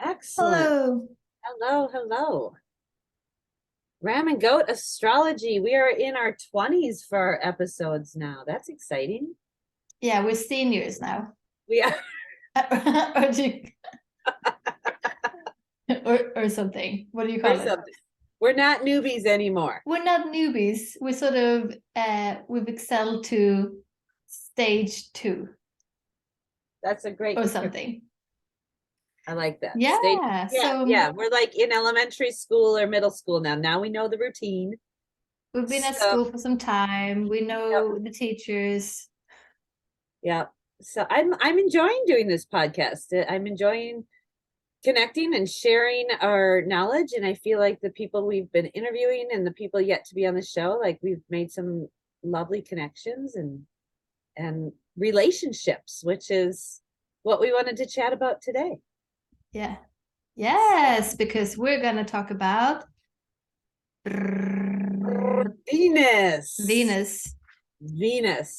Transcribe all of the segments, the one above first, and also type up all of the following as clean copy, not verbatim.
Excellent. Hello. Hello, hello. Ram and Goat Astrology. We are in our 20s for our episodes now. That's exciting. Yeah, we're seniors now. We are or, or something. What do you call it? something. We're not newbies anymore. We're not newbies. We're sort of we've excelled to stage 2 That's a great or description. something. I like that. Yeah. Yeah. We're like in elementary school or middle school now. Now we know the routine. We've been at school for some time. We know the teachers. Yeah. So I'm enjoying doing this podcast. I'm enjoying connecting and sharing our knowledge, and I feel like the people we've been interviewing and the people yet to be on the show, like we've made some lovely connections and relationships, which is what we wanted to chat about today. Yeah. Yes, because we're going to talk about Venus.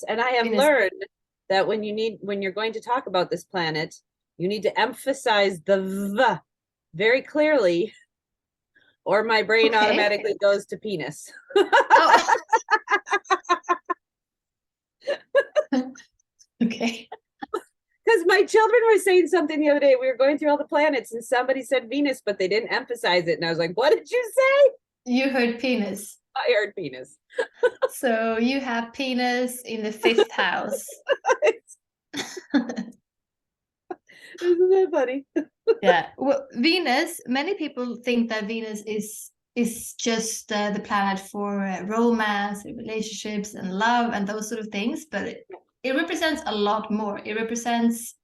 And I have learned that when you're going to talk about this planet, you need to emphasize the V very clearly, or my brain automatically goes to penis. Oh. Okay. Because my children were saying something the other day. We were going through all the planets and somebody said Venus, but they didn't emphasize it. And I was like, what did you say? You heard penis. I heard penis. So you have penis in the 5th house. Isn't that funny? Yeah. Well, Venus, many people think that Venus is just the planet for romance and relationships and love and those sort of things, but it represents a lot more. It represents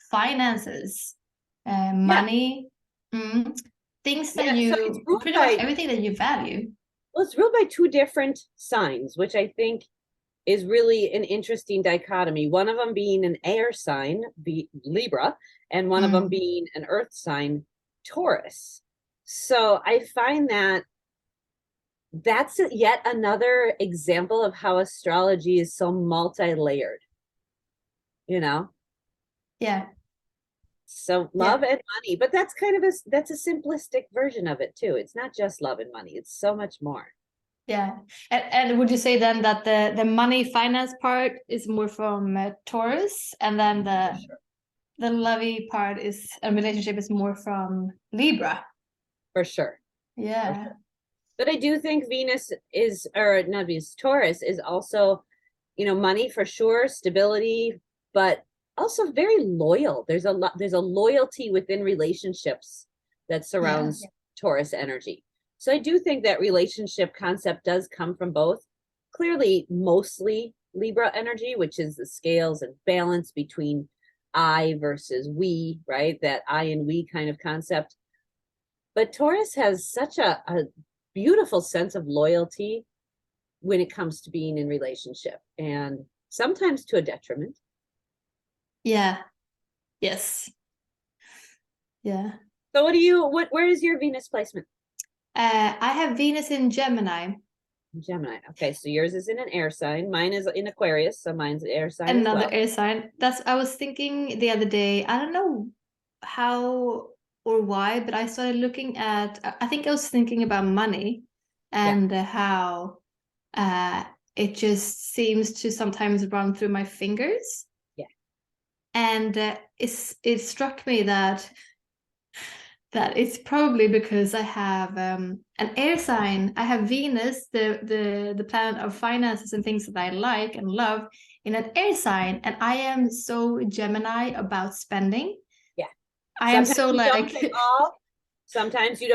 finances, money, things that you pretty much everything that you value. Well, it's ruled by 2 different signs, which I think is really an interesting dichotomy. One of them being an air sign, Libra, and one of them being an earth sign, Taurus. So I find that that's yet another example of how astrology is so multi-layered, you know? Yeah. So love and money, but that's kind of that's a simplistic version of it too. It's not just love and money. It's so much more. Yeah. And would you say then that the money finance part is more from Taurus, and then the lovey part is a relationship is more from Libra? For sure. Yeah. For sure. But I do think Venus is, or not Venus, Taurus is also, money for sure, stability, but also very loyal. There's a loyalty within relationships that surrounds Taurus energy. So I do think that relationship concept does come from both. Clearly, mostly Libra energy, which is the scales and balance between I versus we, right? That I and we kind of concept. But Taurus has such a beautiful sense of loyalty when it comes to being in relationship, and sometimes to a detriment. Yeah. Yes. Yeah. So where is your Venus placement? I have Venus in Gemini. Gemini. Okay, so yours is in an air sign. Mine is in Aquarius, so mine's an air sign. Another air sign. I was thinking the other day, I don't know how or why, but I started looking at, I think I was thinking about money and how it just seems to sometimes run through my fingers. Yeah. And it struck me that it's probably because I have an air sign. I have Venus, the planet of finances and things that I like and love, in an air sign, and I am so Gemini about spending. Yeah, I am so like. Sometimes you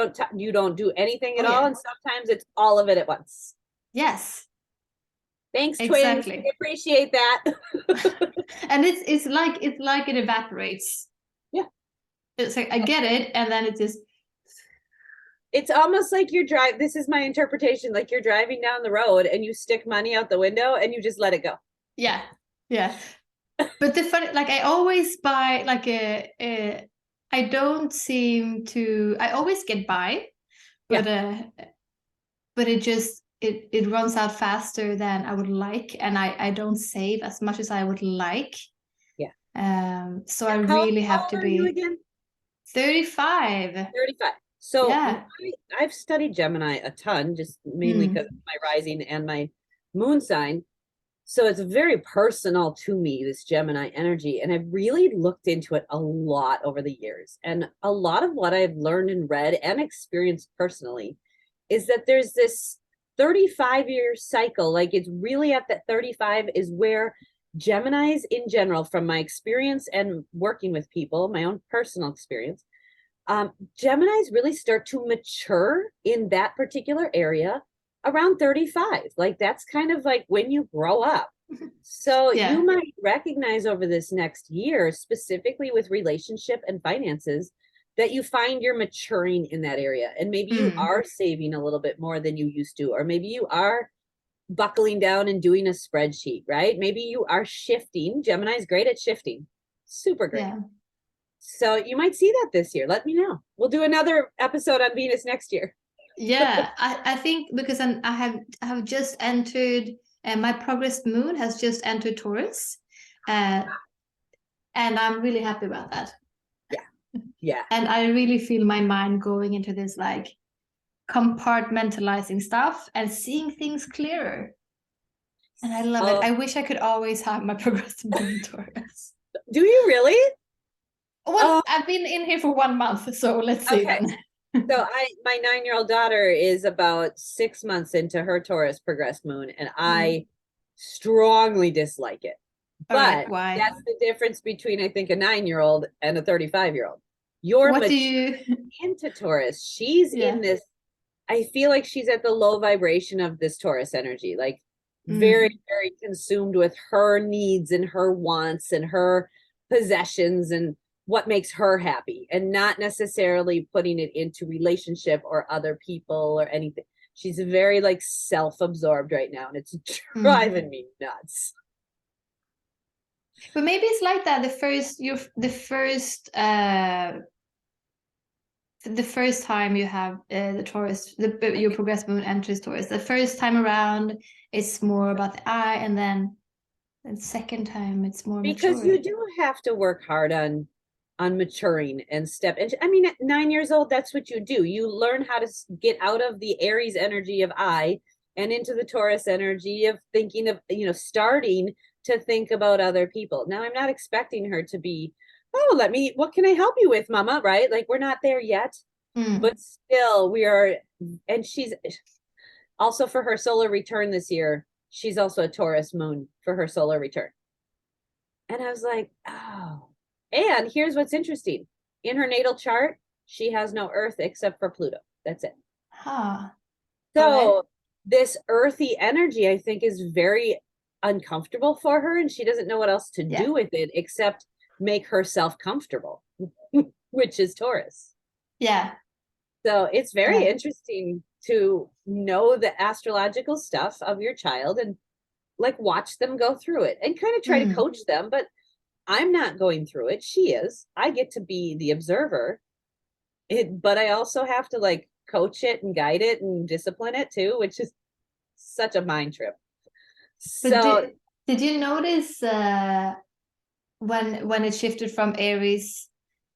don't do anything at all, and sometimes it's all of it at once. Yes. Thanks, twins. We appreciate that. And it's like it evaporates. Yeah. It's like I get it, and then it just. It's almost like this is my interpretation, like you're driving down the road and you stick money out the window and you just let it go. Yeah. Yeah. But the funny, like I always buy like I don't seem to, I always get by, but it just it runs out faster than I would like, and I don't save as much as I would like. Yeah. So I really have to be. Again? 35. 35. So Yeah. I've studied Gemini a ton, just mainly because Mm. of my rising and my moon sign. So it's very personal to me, this Gemini energy. And I've really looked into it a lot over the years. And a lot of what I've learned and read and experienced personally is that there's this 35-year cycle. Like it's really at that 35 is where Geminis in general, from my experience and working with people, my own personal experience, Geminis really start to mature in that particular area around 35. Like that's kind of like when you grow up. So Yeah. you might recognize over this next year, specifically with relationship and finances, that you find you're maturing in that area. And maybe you Mm. are saving a little bit more than you used to, or maybe you are buckling down and doing a spreadsheet, right? Maybe you are shifting. Gemini's great at shifting, super great. Yeah. So you might see that this year. Let me know. We'll do another episode on Venus next year. Yeah. I think because I have just entered, and my progressed moon has just entered Taurus, and I'm really happy about that. Yeah. Yeah. And I really feel my mind going into this like compartmentalizing stuff and seeing things clearer. And I love it. I wish I could always have my progressive moon in Taurus. Do you really? Well, I've been in here for 1 month, so let's see Okay. then. So my 9-year-old daughter is about 6 months into her Taurus progressed moon, and I strongly dislike it. All But right, why? that's the difference between, I think, a 9-year-old and a 35-year-old. You're What do you? into Taurus. She's Yeah. in this, I feel like she's at the low vibration of this Taurus energy, like very, Mm. very consumed with her needs and her wants and her possessions and what makes her happy, and not necessarily putting it into relationship or other people or anything. She's very like self-absorbed right now, and it's driving me nuts. But maybe it's like that. The first time you have the Taurus, your progressed moon enters Taurus. The first time around, it's more about the eye, and then the second time, it's more Because mature. you do have to work hard on maturing and step into, I mean, at 9 years old, that's what you do. You learn how to get out of the Aries energy of I and into the Taurus energy of thinking of, starting to think about other people. Now, I'm not expecting her to be, oh, what can I help you with, mama? Right? Like, we're not there yet, but still we are. And she's also, for her solar return this year, she's also a Taurus moon for her solar return. And I was like, oh. And here's what's interesting. In her natal chart, she has no Earth except for Pluto. That's it. Huh. So this earthy energy, I think, is very uncomfortable for her, and she doesn't know what else to do with it except make herself comfortable, which is Taurus. Yeah. So it's very interesting to know the astrological stuff of your child and like watch them go through it and kind of try to coach them. But I'm not going through it. She is. I get to be the observer. But I also have to like coach it and guide it and discipline it too, which is such a mind trip. But So did you notice when it shifted from Aries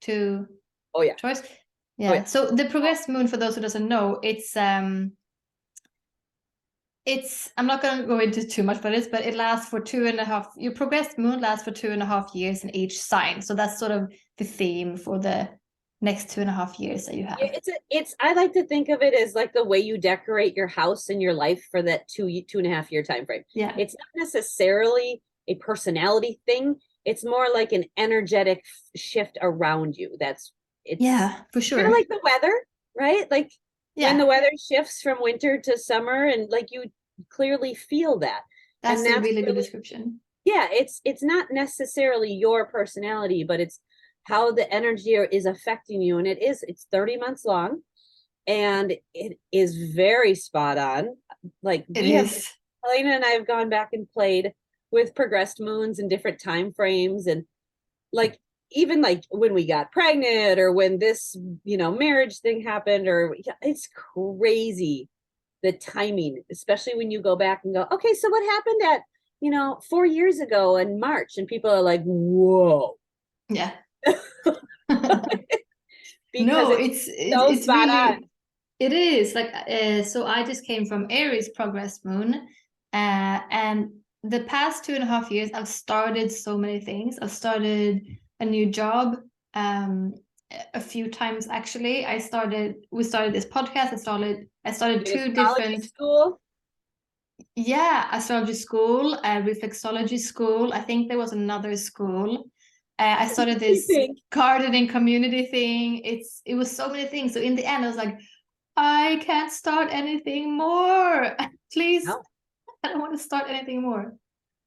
to Taurus? Yeah. Oh, yeah. So the progressed moon, for those who doesn't know, it's I'm not going to go into too much about this, but it lasts for 2.5. Your progressed moon lasts for 2.5 years in each sign. So that's sort of the theme for the next 2.5 years that you have. Yeah, I like to think of it as like the way you decorate your house and your life for that 2.5 year time frame. Yeah. It's not necessarily a personality thing. It's more like an energetic shift around you. Yeah, for sure. Kind of like the weather, right? Like when the weather shifts from winter to summer, and like you clearly feel that. That's a really good description. Yeah, it's not necessarily your personality, but it's how the energy is affecting you. And it's 30 months long, and it is very spot on. Like Helena and I have gone back and played with progressed moons and different time frames, and like even like when we got pregnant or when this marriage thing happened, or it's crazy the timing, especially when you go back and go, okay, so what happened at 4 years ago in March, and people are like, whoa. Yeah. No, so it's spot really, on. it is like so I just came from Aries progress moon, and the past 2.5 years I've started so many things. I've started a new job a few times actually. We started this podcast. I started Like two astrology different, school. yeah, astrology school, reflexology school. I think there was another school. I started You this think? gardening community thing. It was so many things. So in the end, I was like, I can't start anything more. Please, No. I don't want to start anything more.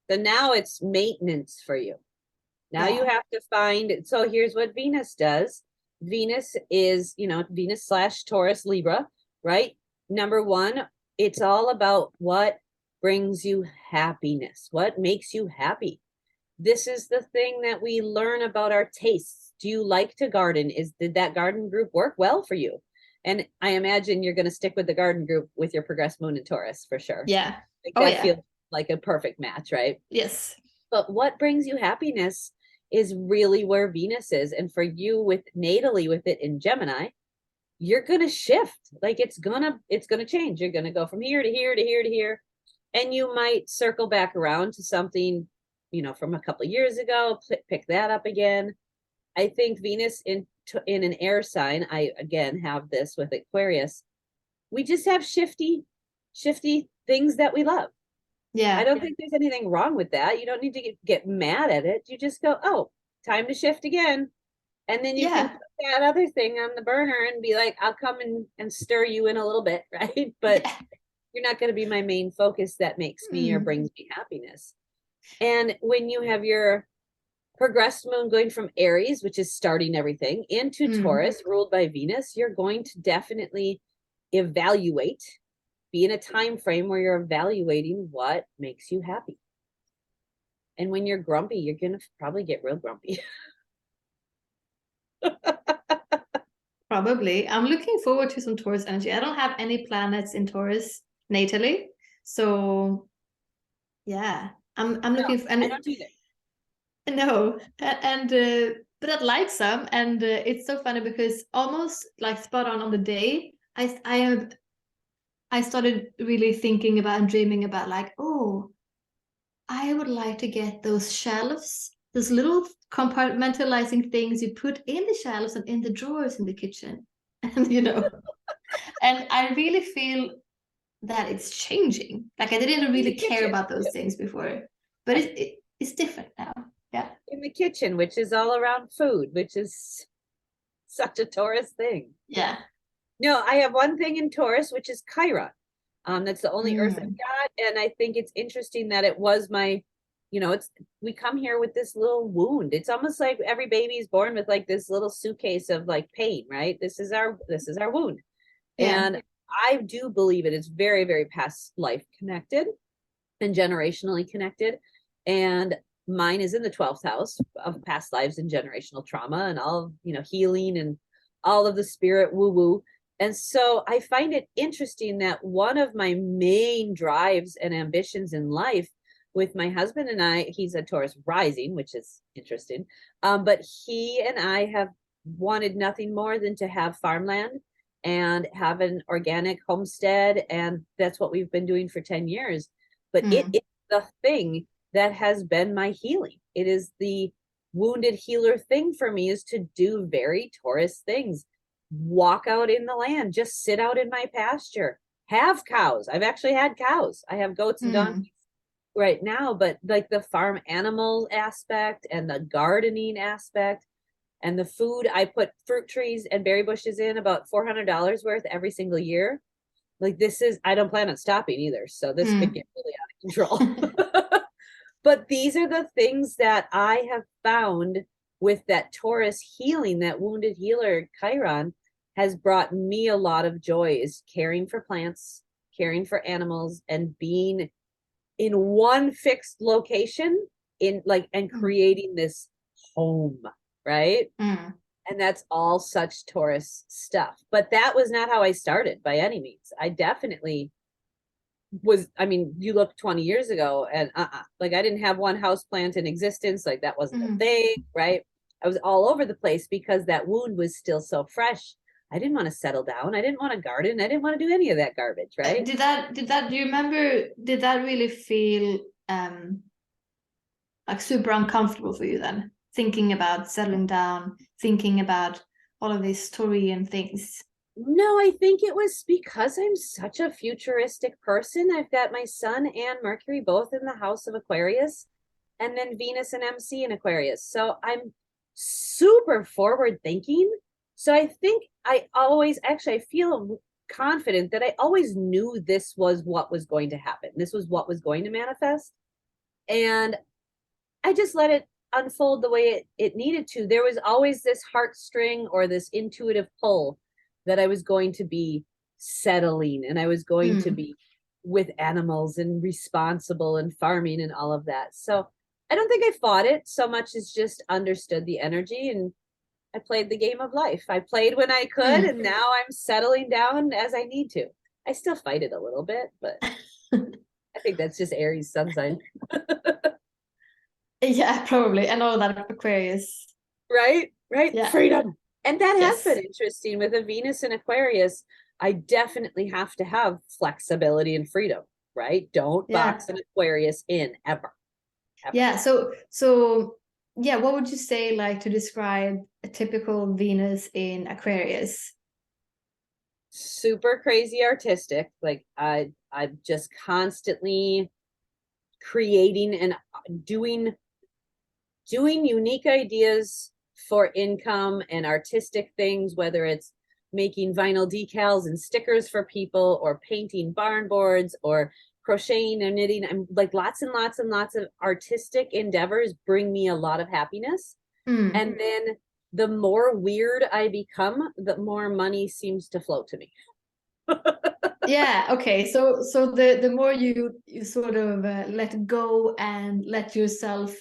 So now it's maintenance for you. Now you Yeah. have to find, so here's what Venus does. Venus is, Venus slash Taurus Libra, right? Number one, it's all about what brings you happiness, what makes you happy. This is the thing that we learn about our tastes. Do you like to garden? Did that garden group work well for you? And I imagine you're going to stick with the garden group with your progressed moon in Taurus for sure. Yeah. Like Oh that yeah. feels like a perfect match, right? Yes. But what brings you happiness is really where Venus is. And for you with natally with it in Gemini, you're gonna shift. Like it's gonna change. You're gonna go from here to here to here to here. And you might circle back around to something, from a couple of years ago, pick that up again. I think Venus in an air sign, I again have this with Aquarius. We just have shifty things that we love. I Yeah. don't think there's anything wrong with that. You don't need to get mad at it. You just go, oh, time to shift again. And then you can Yeah. put that other thing on the burner and be like, I'll come and stir you in a little bit, right? But Yeah. you're not going to be my main focus that makes me or Mm. brings me happiness. And when you have your progressed moon going from Aries, which is starting everything, into Mm. Taurus, ruled by Venus, you're going to definitely evaluate, be in a time frame where you're evaluating what makes you happy. And when you're grumpy, you're going to probably get real grumpy. Probably. I'm looking forward to some Taurus energy. I don't have any planets in Taurus natally. So yeah. I'm No, looking for, I and don't either. no, and but I'd like some, and it's so funny because almost like spot on the day, I started really thinking about and dreaming about like, oh, I would like to get those shelves, those little compartmentalizing things you put in the shelves and in the drawers in the kitchen, and and I really feel that it's changing. Like I didn't In the really care kitchen. about those things before, but Right. it's different now. Yeah. In the kitchen, which is all around food, which is such a Taurus thing. Yeah. No, I have one thing in Taurus, which is Chiron. That's the only Earth I've Mm. got, and I think it's interesting that it was my, it's we come here with this little wound. It's almost like every baby is born with like this little suitcase of like pain, right? This is our wound, Yeah. and I do believe it is very, very past life connected and generationally connected, and mine is in the 12th house of past lives and generational trauma and all of, healing and all of the spirit woo woo. And so I find it interesting that one of my main drives and ambitions in life with my husband and I, he's a Taurus rising, which is interesting. But he and I have wanted nothing more than to have farmland and have an organic homestead. And that's what we've been doing for 10 years. But it Mm. is the thing that has been my healing. It is the wounded healer thing for me, is to do very Taurus things. Walk out in the land, just sit out in my pasture, have cows. I've actually had cows. I have goats and Mm. donkeys right now, but like the farm animal aspect and the gardening aspect and the food, I put fruit trees and berry bushes in about $400 worth every single year. Like I don't plan on stopping either. So this could Mm. get really out of control. But these are the things that I have found with that Taurus healing, that wounded healer Chiron has brought me a lot of joy, is caring for plants, caring for animals, and being in one fixed location and Mm. creating this home, right? Mm. And that's all such Taurus stuff. But that was not how I started by any means. I definitely you look 20 years ago and like I didn't have one house plant in existence. Like that wasn't a Mm. thing, right? I was all over the place because that wound was still so fresh. I didn't want to settle down. I didn't want to garden. I didn't want to do any of that garbage, right? Do you remember, did that really feel like super uncomfortable for you then? Thinking about settling down, thinking about all of these taurean things. No, I think it was because I'm such a futuristic person. I've got my sun and Mercury both in the house of Aquarius, and then Venus and MC in Aquarius. So I'm super forward thinking. So I think I always, actually, I feel confident that I always knew this was what was going to happen. This was what was going to manifest. And I just let it unfold the way it needed to. There was always this heartstring or this intuitive pull that I was going to be settling and I was going to be with animals and responsible and farming and all of that. So I don't think I fought it so much as just understood the energy, and I played the game of life. I played when I could, and now I'm settling down as I need to. I still fight it a little bit, but I think that's just Aries sun sign. Yeah, probably. And all that Aquarius. Right? Yeah. Freedom. And that has Yes. been interesting with a Venus in Aquarius. I definitely have to have flexibility and freedom, right? Don't box an Aquarius in ever. Yeah. So yeah, what would you say, like, to describe a typical Venus in Aquarius? Super crazy artistic. Like I'm just constantly creating and doing unique ideas for income and artistic things, whether it's making vinyl decals and stickers for people or painting barn boards or crocheting and knitting. I'm like, lots and lots and lots of artistic endeavors bring me a lot of happiness. And then the more weird I become, the more money seems to flow to me. Yeah, okay. So the more you sort of let go and let yourself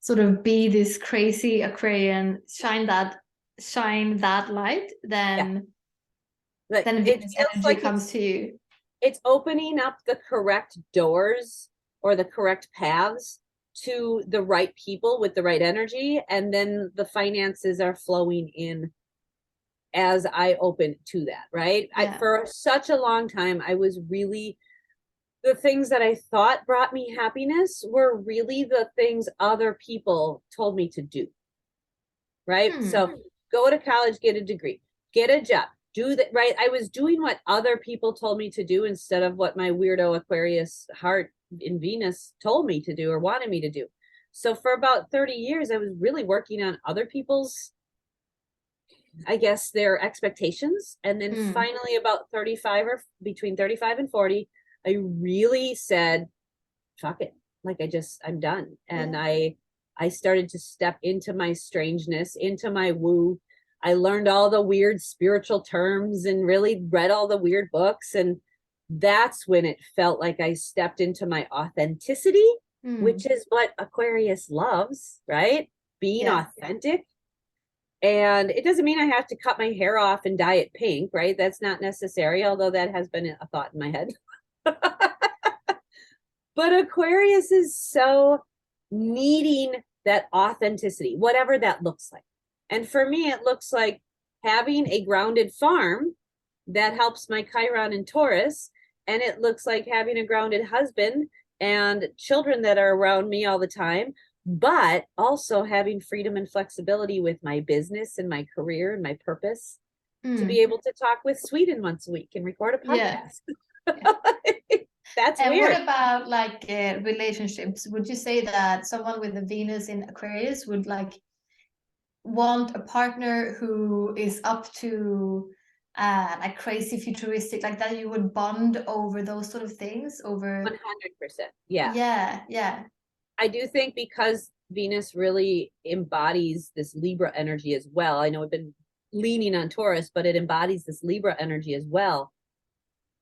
sort of be this crazy Aquarian, shine that light, then Like, then it Venus feels energy like comes to you. it's opening up the correct doors or the correct paths to the right people with the right energy, and then the finances are flowing in as I open to that, right? For such a long time, I was really, the things that I thought brought me happiness were really the things other people told me to do, right? So go to college, get a degree, get a job, do that, right? I was doing what other people told me to do instead of what my weirdo Aquarius heart in Venus told me to do or wanted me to do. So for about 30 years, I was really working on other people's, I guess, their expectations. And then finally about 35 or between 35 and 40, I really said, fuck it. Like I'm done. And I started to step into my strangeness, into my woo. I learned all the weird spiritual terms and really read all the weird books. And that's when it felt like I stepped into my authenticity, which is what Aquarius loves, right? Being authentic. And it doesn't mean I have to cut my hair off and dye it pink, right? That's not necessary, although that has been a thought in my head. But Aquarius is so needing that authenticity, whatever that looks like. And for me, it looks like having a grounded farm that helps my Chiron in Taurus. And it looks like having a grounded husband and children that are around me all the time, but also having freedom and flexibility with my business and my career and my purpose to be able to talk with Sweden once a week and record a podcast. That's and weird. what about like relationships? Would you say that someone with a Venus in Aquarius would like want a partner who is up to like crazy futuristic, like that you would bond over those sort of things? Over 100%. Yeah. Yeah. I do think because Venus really embodies this Libra energy as well. I know I've been leaning on Taurus, but it embodies this Libra energy as well.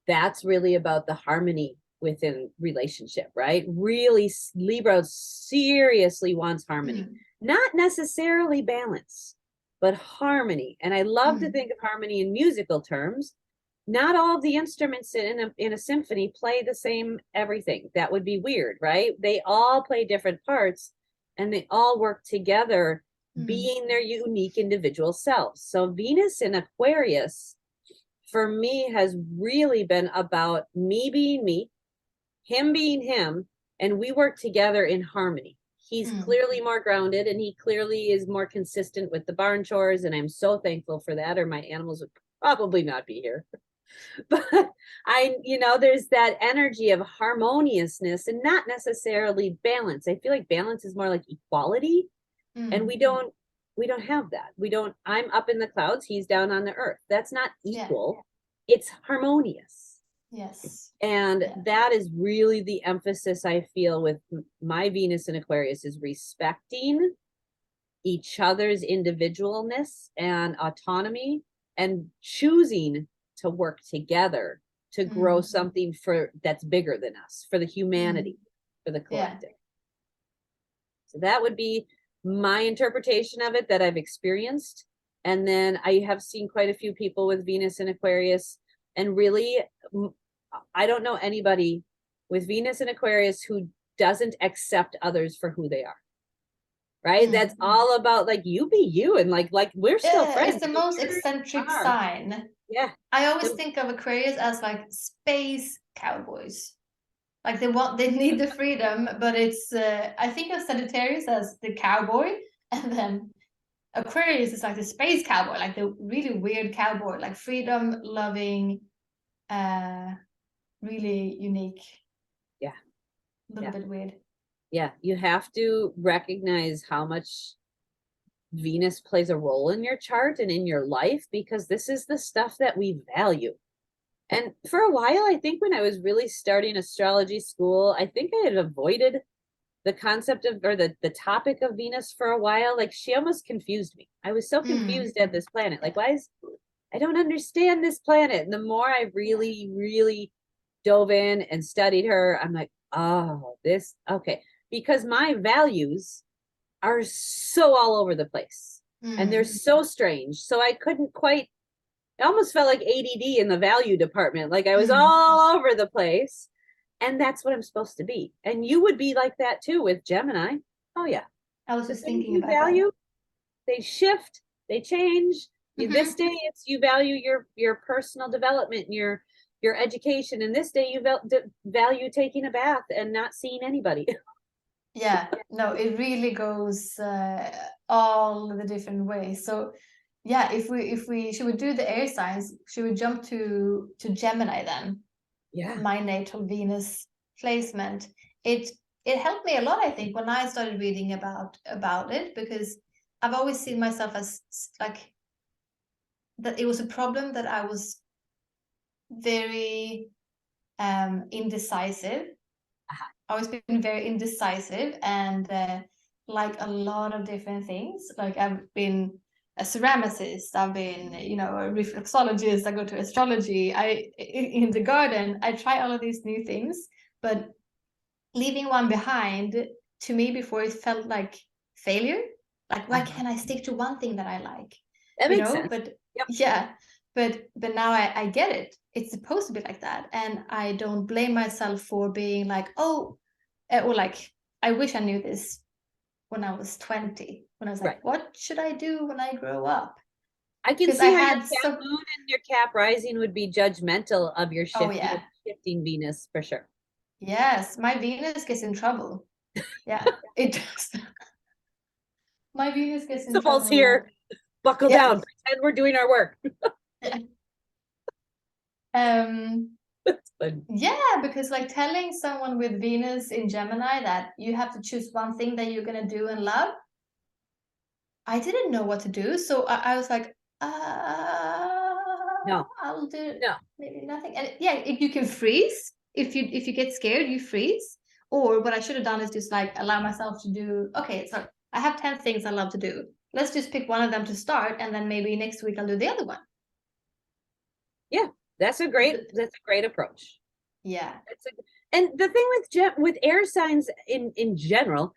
That's really about the harmony within relationship, right? Really, Libra seriously wants harmony, not necessarily balance, but harmony. And I love to think of harmony in musical terms. Not all of the instruments in a symphony play the same everything. That would be weird, right? They all play different parts, and they all work together, Mm. being their unique individual selves. So Venus in Aquarius for me has really been about me being me, him being him, and we work together in harmony. He's clearly more grounded, and he clearly is more consistent with the barn chores, and I'm so thankful for that, or my animals would probably not be here. But there's that energy of harmoniousness and not necessarily balance. I feel like balance is more like equality, and we don't have that. I'm up in the clouds, he's down on the earth. That's not equal. It's harmonious. Yes. And that is really the emphasis I feel with my Venus in Aquarius, is respecting each other's individualness and autonomy, and choosing to work together to grow something that's bigger than us, for the humanity, for the collective. So that would be my interpretation of it that I've experienced. And then I have seen quite a few people with Venus in Aquarius, and really, I don't know anybody with Venus in Aquarius who doesn't accept others for who they are. Right? That's all about like, you be you, and like we're still friends. It's the most eccentric sign. Yeah. I always think of Aquarius as like space cowboys. Like they need the freedom, but it's I think of Sagittarius as the cowboy, and then Aquarius is like the space cowboy, like the really weird cowboy, like freedom loving, really unique. Yeah. A little bit weird. Yeah, you have to recognize how much Venus plays a role in your chart and in your life, because this is the stuff that we value. And for a while, I think when I was really starting astrology school, I think I had avoided the concept of, or the topic of Venus for a while. Like, she almost confused me. I was so confused at this planet. Like, I don't understand this planet. And the more I really, really dove in and studied her, I'm like, oh, okay. Because my values are so all over the place, and they're so strange. So I couldn't quite, it almost felt like ADD in the value department. Like I was all over the place, and that's what I'm supposed to be. And you would be like that too with Gemini. Oh yeah. I was just thinking about value, they shift, they change. This day it's you value your personal development and your education, and this day you value taking a bath and not seeing anybody. Yeah, no, it really goes all the different ways. So yeah, if we should we do the air signs, should we jump to Gemini then? Yeah. My natal Venus placement. It helped me a lot, I think, when I started reading about it, because I've always seen myself as like that it was a problem that I was very indecisive. Always been very indecisive, and like a lot of different things. Like I've been a ceramicist, I've been, a reflexologist, I go to astrology, in the garden, I try all of these new things, but leaving one behind, to me before, it felt like failure. Like, why can't I stick to one thing that I like? That makes sense. But yeah, but now I get it. It's supposed to be like that, and I don't blame myself for being like, or like, I wish I knew this when I was 20, when I was like, what should I do when I grow up? I can see how your Cap moon and your Cap rising would be judgmental of your shifting Venus, for sure. Yes, my Venus gets in trouble. Yeah, it does. My Venus gets in trouble. Here, buckle down, pretend we're doing our work. That's fun. Yeah, because like telling someone with Venus in Gemini that you have to choose one thing that you're gonna do and love, I didn't know what to do, so I was like, no, I'll do maybe nothing. And you can freeze. If you get scared, you freeze. Or what I should have done is just like allow myself to do, okay, so I have 10 things I love to do. Let's just pick one of them to start, and then maybe next week I'll do the other one. Yeah, that's a great approach. Yeah. And the thing with air signs in general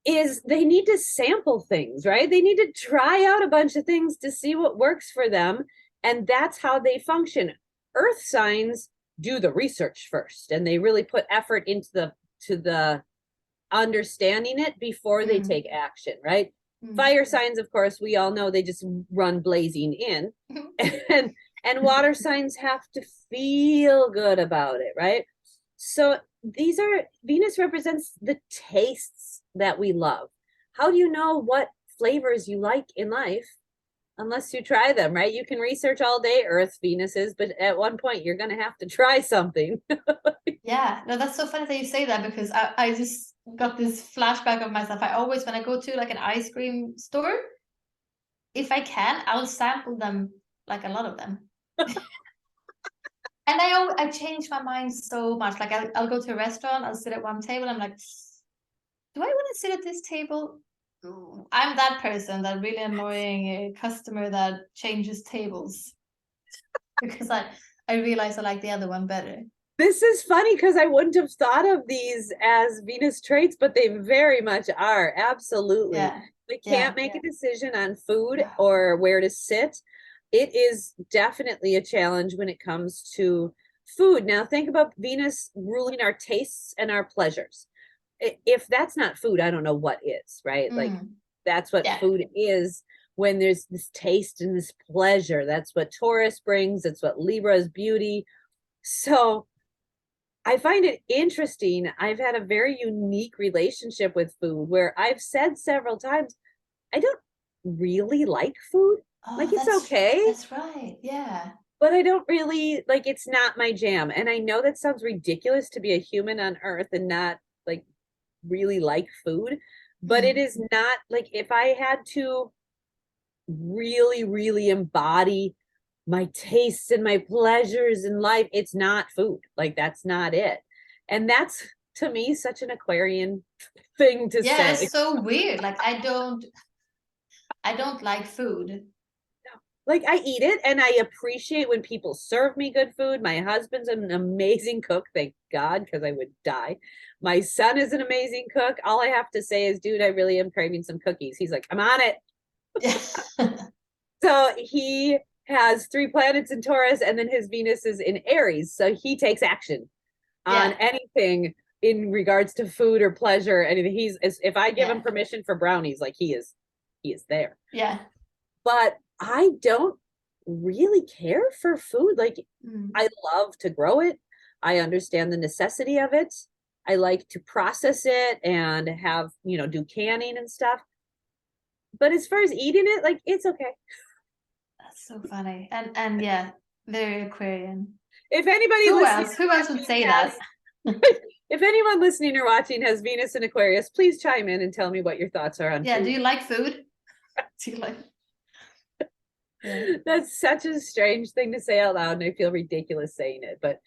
is they need to sample things, right? They need to try out a bunch of things to see what works for them, and that's how they function. Earth signs do the research first, and they really put effort into the understanding it before they take action, right? Fire signs, of course, we all know they just run blazing in. And water signs have to feel good about it, right? So Venus represents the tastes that we love. How do you know what flavors you like in life unless you try them, right? You can research all day Earth Venuses, but at one point you're going to have to try something. Yeah, no, that's so funny that you say that, because I just got this flashback of myself. I always, when I go to like an ice cream store, if I can, I'll sample them, like a lot of them. And I change my mind so much. Like I'll go to a restaurant, I'll sit at one table, I'm like, do I want to sit at this table? I'm that person, that really annoying customer that changes tables because I realize I like the other one better. This is funny because I wouldn't have thought of these as Venus traits, but they very much are. Absolutely. Yeah. We can't make a decision on food or where to sit. It is definitely a challenge when it comes to food. Now, think about Venus ruling our tastes and our pleasures. If that's not food, I don't know what is, right? Like, that's what food is when there's this taste and this pleasure. That's what Taurus brings. That's what Libra is, beauty. So I find it interesting. I've had a very unique relationship with food where I've said several times, I don't really like food. Like, it's okay. That's right. Yeah. But I don't really, like, it's not my jam. And I know that sounds ridiculous to be a human on Earth and not like really like food, but it is not like, if I had to really, really embody my tastes and my pleasures in life, it's not food. Like, that's not it. And that's, to me, such an Aquarian thing to say. Yeah, it's so weird. Like I don't like food. Like, I eat it and I appreciate when people serve me good food. My husband's an amazing cook, thank God, because I would die. My son is an amazing cook. All I have to say is, dude, I really am craving some cookies. He's like, I'm on it. So he has 3 planets in Taurus, and then his Venus is in Aries. So he takes action on anything in regards to food or pleasure. Anything. If I give him permission for brownies, like, he is there. Yeah. But I don't really care for food. Like, I love to grow it. I understand the necessity of it. I like to process it and have, do canning and stuff. But as far as eating it, like, it's okay. That's so funny. And yeah, very Aquarian. If anybody who else would say that? If anyone listening or watching has Venus in Aquarius, please chime in and tell me what your thoughts are on food. Do you like food? Do you like? Yeah. That's such a strange thing to say out loud, and I feel ridiculous saying it, but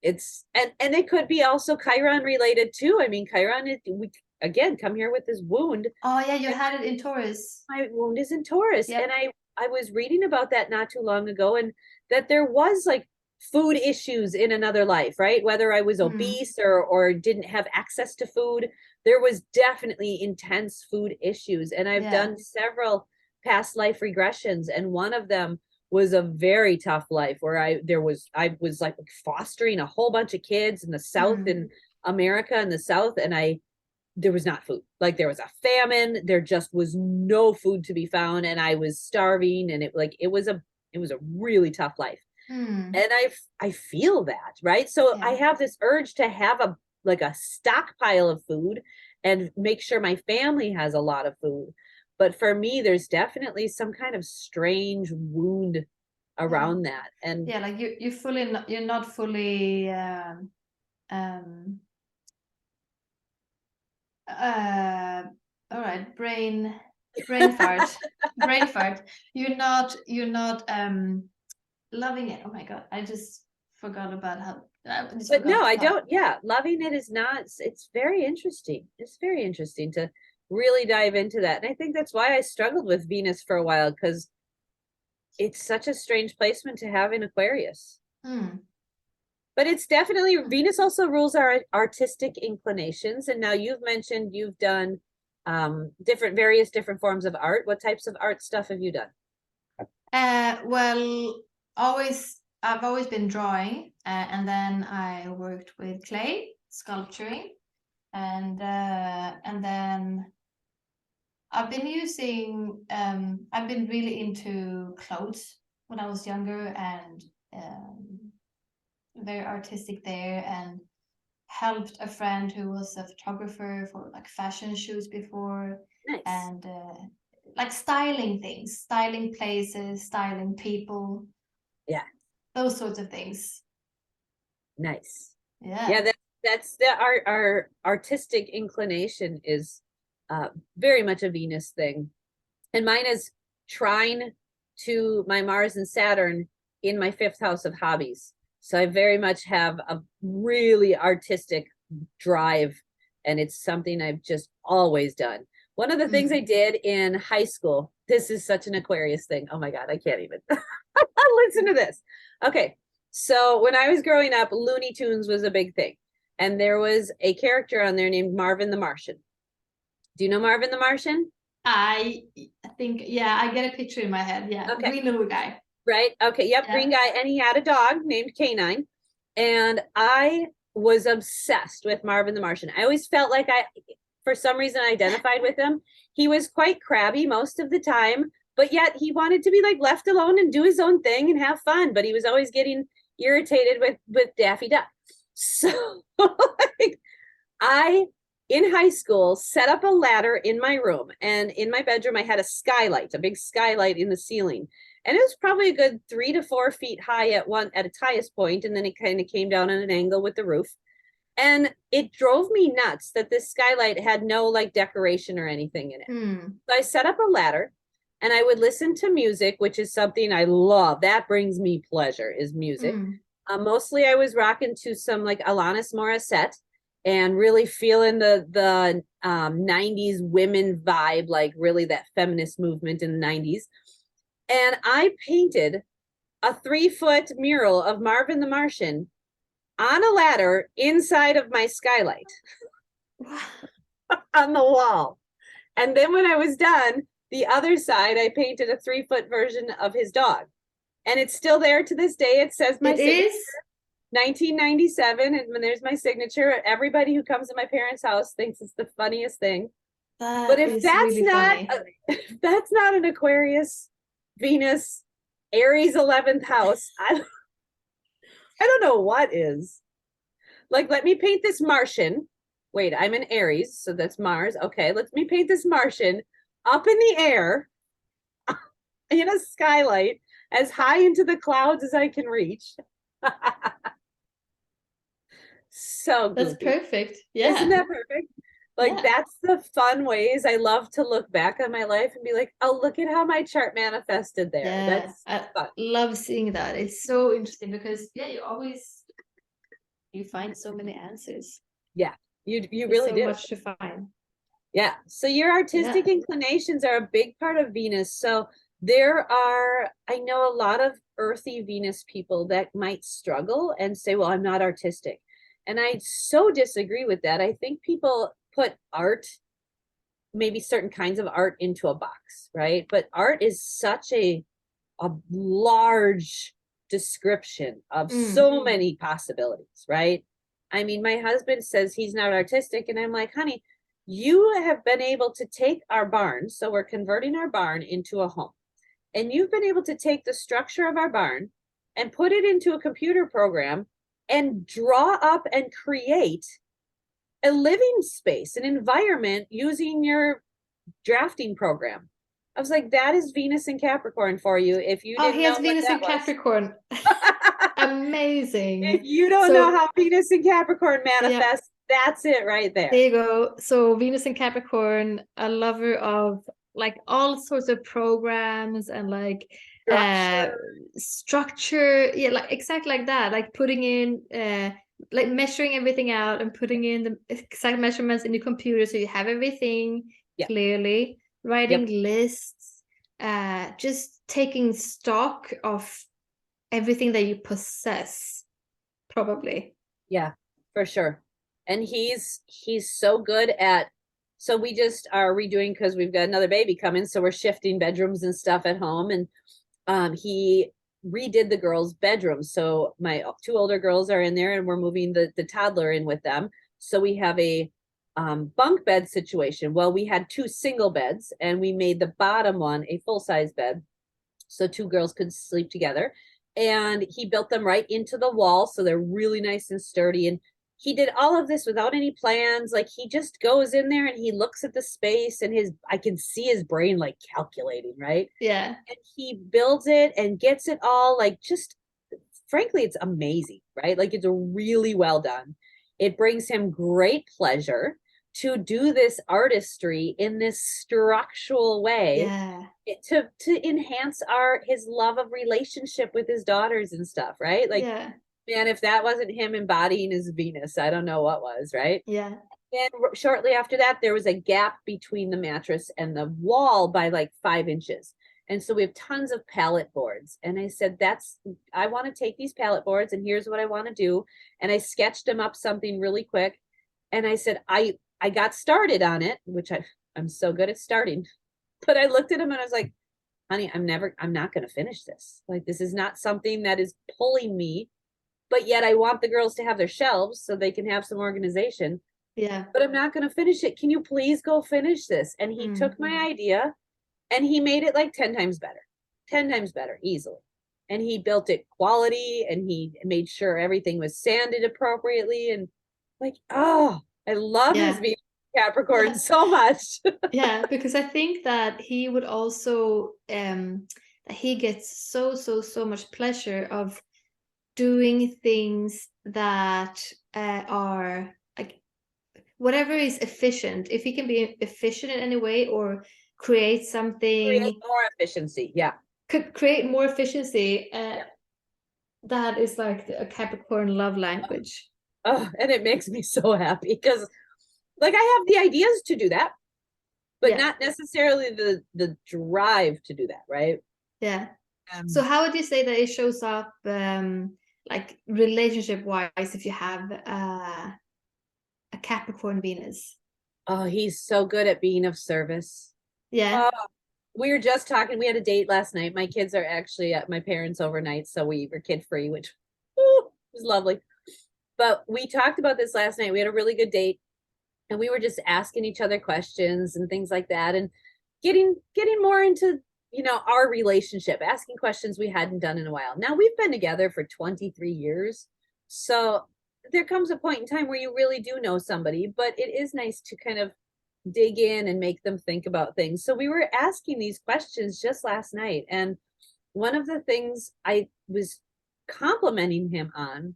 it's and it could be also Chiron related too. I mean, Chiron is, we again come here with this wound. Oh yeah, you had it in Taurus. My wound is in Taurus, and I was reading about that not too long ago, and that there was like food issues in another life, right? Whether I was obese or didn't have access to food, there was definitely intense food issues, and I've done several past life regressions, and one of them was a very tough life where I was like fostering a whole bunch of kids in the South, in America, in the South, and there was not food. Like, there was a famine, there just was no food to be found, and I was starving, and it was a really tough life. And I feel that, right? So I have this urge to have a stockpile of food and make sure my family has a lot of food. But for me, there's definitely some kind of strange wound around that. And like you're not fully all right, brain fart. Brain fart. You're not loving it. Oh my God, I just forgot about how but no, I don't. Yeah, loving it is not. It's very interesting. It's very interesting to really dive into that. And I think that's why I struggled with Venus for a while, because it's such a strange placement to have in Aquarius. But it's definitely, Venus also rules our artistic inclinations. And now you've mentioned you've done various different forms of art. What types of art stuff have you done? Well, I've always been drawing, and then I worked with clay sculpturing. and then I've been I've been really into clothes when I was younger, and very artistic there, and helped a friend who was a photographer for like fashion shoots before, Nice. and like styling things, styling places, styling people. Yeah. Those sorts of things. Nice. Yeah. Yeah, that's our artistic inclination is very much a Venus thing. And mine is trine to my Mars and Saturn in my 5th house of hobbies. So I very much have a really artistic drive, and it's something I've just always done. One of the things I did in high school, this is such an Aquarius thing. Oh my God, I can't even. Listen to this. Okay. So when I was growing up, Looney Tunes was a big thing. And there was a character on there named Marvin the Martian. Do you know Marvin the Martian? I think, yeah, I get a picture in my head. Yeah. Okay. Green little guy. Right. Okay. Yep. Yeah. Green guy. And he had a dog named Canine. And I was obsessed with Marvin the Martian. I always felt like for some reason, identified with him. He was quite crabby most of the time, but yet he wanted to be like left alone and do his own thing and have fun. But he was always getting irritated with Daffy Duck. So like, I, in high school, set up a ladder in my room, and in my bedroom, I had a skylight, a big skylight in the ceiling. And it was probably a good 3 to 4 feet high at its highest point, and then it kind of came down at an angle with the roof. And it drove me nuts that this skylight had no like decoration or anything in it. So I set up a ladder, and I would listen to music, which is something I love. That brings me pleasure, is music. Mostly I was rocking to some like Alanis Morissette and really feeling the 90s women vibe, like really that feminist movement in the 90s. And I painted a 3-foot mural of Marvin the Martian on a ladder inside of my skylight on the wall. And then when I was done, the other side, I painted a 3-foot version of his dog. And it's still there to this day. It says my signature, 1997. And when there's my signature, everybody who comes to my parents' house thinks it's the funniest thing. But if that's not, if that's not an Aquarius, Venus, Aries 11th house, I don't know what is. Like, let me paint this Martian. Wait, I'm in Aries, so that's Mars. Okay, let me paint this Martian up in the air in a skylight as high into the clouds as I can reach. So goofy. That's perfect. Yeah. Isn't that perfect? Like, that's the fun ways I love to look back on my life and be like, oh, look at how my chart manifested there. Yeah, That's fun. Love seeing that. It's so interesting because you find so many answers. Yeah, you really do. So much to find. Yeah. So your artistic inclinations are a big part of Venus. So I know a lot of earthy Venus people that might struggle and say, well, I'm not artistic. And I so disagree with that. I think people put art, maybe certain kinds of art, into a box, right? But art is such a large description of so many possibilities, right? I mean, my husband says he's not artistic, and I'm like, honey, you have been able to take our barn, so we're converting our barn into a home, and you've been able to take the structure of our barn and put it into a computer program and draw up and create a living space, an environment using your drafting program. I was like, that is Venus in Capricorn for you. If you didn't know Venus in Capricorn. Amazing. If you don't know how Venus in Capricorn manifests, that's it right there. There you go. So Venus in Capricorn, a lover of like all sorts of programs and like structure. Yeah, like exactly like that. Like putting in like measuring everything out and putting in the exact measurements in the computer so you have everything clearly. Writing lists, just taking stock of everything that you possess, probably. Yeah, for sure. And he's so good at, so we just are redoing, because we've got another baby coming, so we're shifting bedrooms and stuff at home, and he redid the girls' bedrooms. So my 2 older girls are in there, and we're moving the toddler in with them. So we have a bunk bed situation. Well, we had 2 single beds and we made the bottom one a full-size bed so 2 girls could sleep together. And he built them right into the wall, so they're really nice and sturdy. And he did all of this without any plans. Like, he just goes in there and he looks at the space, and I can see his brain like calculating, right? Yeah. And he builds it and gets it all, like, just frankly, it's amazing, right? Like, it's really well done. It brings him great pleasure to do this artistry in this structural way, Yeah. to enhance his love of relationship with his daughters and stuff, right? Like, Yeah. man, if that wasn't him embodying his Venus, I don't know what was, right? Yeah. And shortly after that, there was a gap between the mattress and the wall by like 5 inches. And so we have tons of pallet boards. And I said, I want to take these pallet boards and here's what I want to do. And I sketched him up something really quick. And I said, I got started on it, which I'm so good at starting. But I looked at him and I was like, honey, I'm not going to finish this. Like, this is not something that is pulling me, but yet I want the girls to have their shelves so they can have some organization. Yeah. But I'm not going to finish it. Can you please go finish this? And he took my idea and he made it like 10 times better, easily. And he built it quality and he made sure everything was sanded appropriately. And like, oh, I love his Venus Capricorn so much. Yeah, because I think that he would also that he gets so much pleasure of doing things that are like whatever is efficient. If he can be efficient in any way or create something, Create more efficiency. Yeah. could create more efficiency, that is like a Capricorn love language. Oh, and it makes me so happy because, like, I have the ideas to do that, but not necessarily the drive to do that, right? Yeah. So how would you say that it shows up, like relationship wise, if you have a Capricorn Venus? Oh, he's so good at being of service. Yeah. We were just talking. We had a date last night. My kids are actually at my parents' overnight, so we were kid free, which was lovely. But we talked about this last night. We had a really good date, and we were just asking each other questions and things like that, and getting more into, our relationship, asking questions we hadn't done in a while. Now we've been together for 23 years, so there comes a point in time where you really do know somebody, but it is nice to kind of dig in and make them think about things. So we were asking these questions just last night, and one of the things I was complimenting him on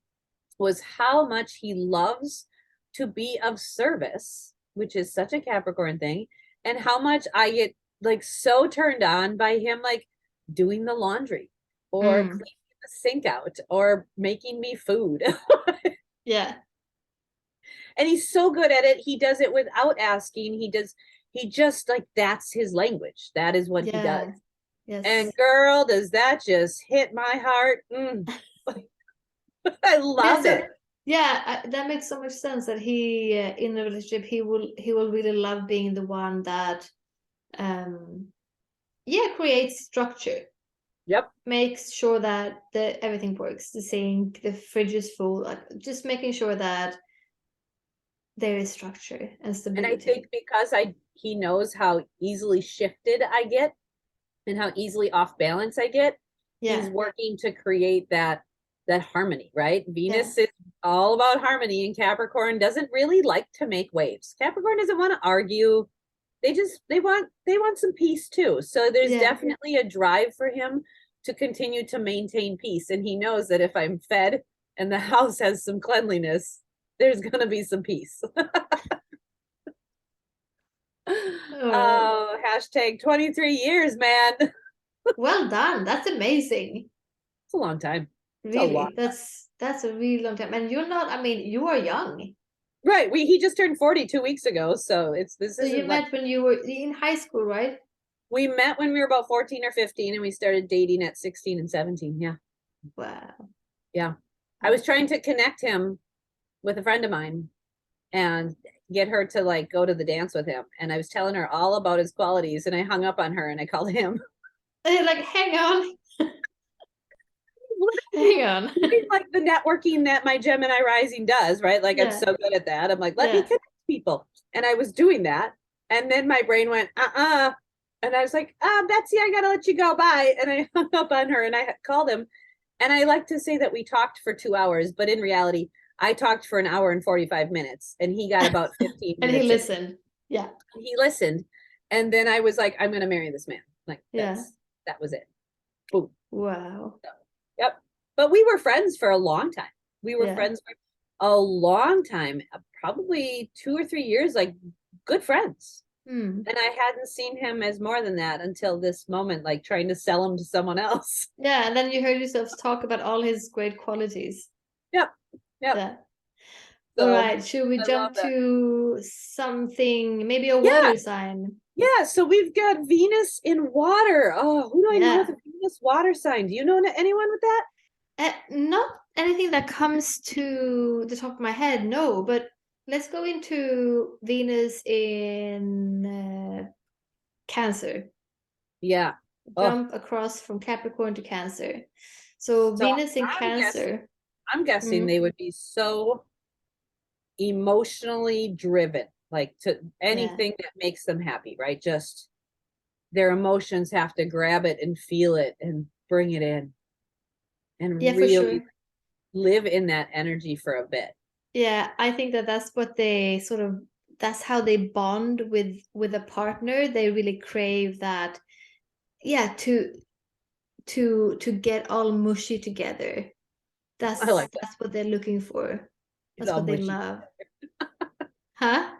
was how much he loves to be of service, which is such a Capricorn thing, and how much I get like so turned on by him, like doing the laundry or cleaning the sink out or making me food. Yeah. And he's so good at it. He does it without asking. He just, like, that's his language. That is what he does. Yes. And girl, does that just hit my heart. I love it. Yeah, that makes so much sense that he in a relationship he will really love being the one that creates structure. Yep. Makes sure that everything works, the sink, the fridge is full, like just making sure that there is structure and stability. And I think because he knows how easily shifted I get and how easily off balance I get, he's working to create that harmony, right? Venus is all about harmony, and Capricorn doesn't really like to make waves. Capricorn doesn't want to argue. They want some peace too. So there's definitely a drive for him to continue to maintain peace. And he knows that if I'm fed and the house has some cleanliness, there's going to be some peace. Oh, hashtag 23 years, man. Well done. That's amazing. It's a long time. Really, that's a really long time. And you're not, I mean, you are young. Right. He just turned 40 2 weeks ago. So So you met when you were in high school, right? We met when we were about 14 or 15, and we started dating at 16 and 17. Yeah. Wow. Yeah. I was trying to connect him with a friend of mine and get her to like go to the dance with him. And I was telling her all about his qualities, and I hung up on her and I called him. Like, hang on. Hang on. Like the networking that my Gemini rising does, right? Like, I'm so good at that. I'm like, let me connect people. And I was doing that. And then my brain went, and I was like, Betsy, I gotta let you go. Bye. And I hung up on her and I called him. And I like to say that we talked for 2 hours, but in reality, I talked for an hour and 45 minutes and he got about 15 And minutes. he listened. Yeah. He listened. And then I was like, I'm going to marry this man. Like, Yeah. that was it. Boom. Wow. So, yep. But we were friends for a long time. We were Yeah. friends for a long time, probably 2 or 3 years, like good friends. Hmm. And I hadn't seen him as more than that until this moment, like trying to sell him to someone else. Yeah. And then you heard yourself talk about all his great qualities. Yep. Yep. Yeah. So All right. Should we I love jump that. to something, maybe a Yeah. water sign? Yeah. So we've got Venus in water. Oh, who do I know with Yeah. a Venus water sign? Do you know anyone with that? Not anything that comes to the top of my head, no, but let's go into Venus in Cancer. Yeah. Oh, Jump across from Capricorn to Cancer. So so Venus in I'm Cancer. guessing they would be so emotionally driven, like to anything that makes them happy, right? Just their emotions have to grab it and feel it and bring it in and Yeah, for really sure. live in that energy for a bit. Yeah, I think that that's what they sort of, that's how they bond with a partner. They really crave that, yeah, to get all mushy together. I like that. That's what they're looking for. Get That's all what they mushy. love. Huh?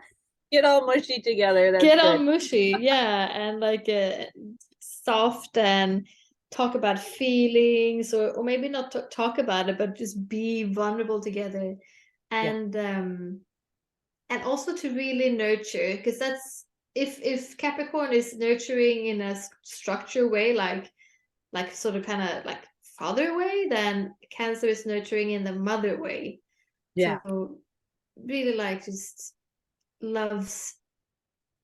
Get all mushy together. That's Get all good. mushy, yeah, and like soft and talk about feelings, or maybe not talk about it, but just be vulnerable together, Yeah. And also to really nurture, because that's if Capricorn is nurturing in a structured way, like sort of kind of like father way, then Cancer is nurturing in the mother way. Yeah. So really like just loves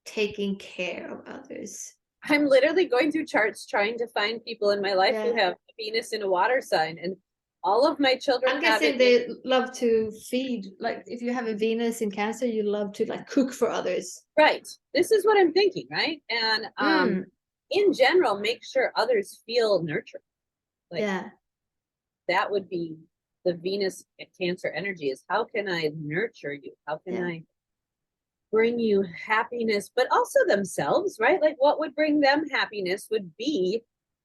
taking care of others. I'm literally going through charts trying to find people in my life who Yeah. have Venus in a water sign, and all of my children I'm have guessing it. they love to feed. Like if you have a Venus in Cancer, you love to like cook for others. Right. This is what I'm thinking, right? And in general, make sure others feel nurtured. Like Yeah. that would be the Venus Cancer energy, is how can I nurture you? How can Yeah. I bring you happiness, but also themselves, right? Like what would bring them happiness would be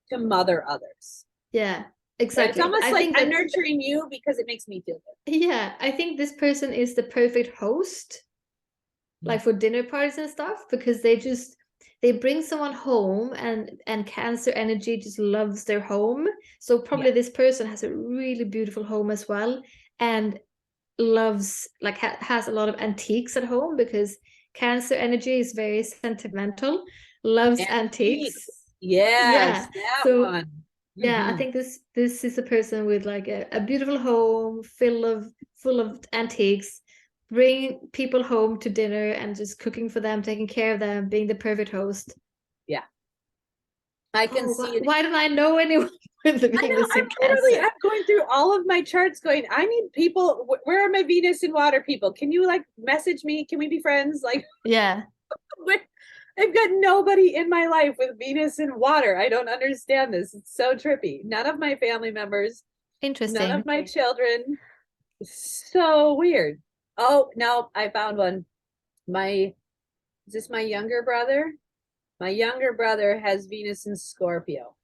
to mother others. Yeah. Right? Exactly. It's almost I like think I'm that, nurturing you because it makes me feel good. yeah, I think this person is the perfect host, like for dinner parties and stuff, because they bring someone home, and Cancer energy just loves their home. So probably Yeah. this person has a really beautiful home as well, and loves like has a lot of antiques at home, because Cancer energy is very sentimental, loves antiques. Yes, Yeah. that So one. yeah, I Mm-hmm. think this is a person with like a beautiful home full of antiques, bring people home to dinner and just cooking for them, taking care of them, being the perfect host. Yeah. I can Oh, see it. why don't I know anyone with the I know. Venus in Cancer? I'm going through all of my charts going, I need people. Where are my Venus and water people? Can you like message me? Can we be friends? Like, Yeah. I've got nobody in my life with Venus and water. I don't understand this. It's so trippy. None of my family members, none Interesting. of my children. So weird. Oh, no, I found one. Is this my younger brother? My younger brother has Venus in Scorpio.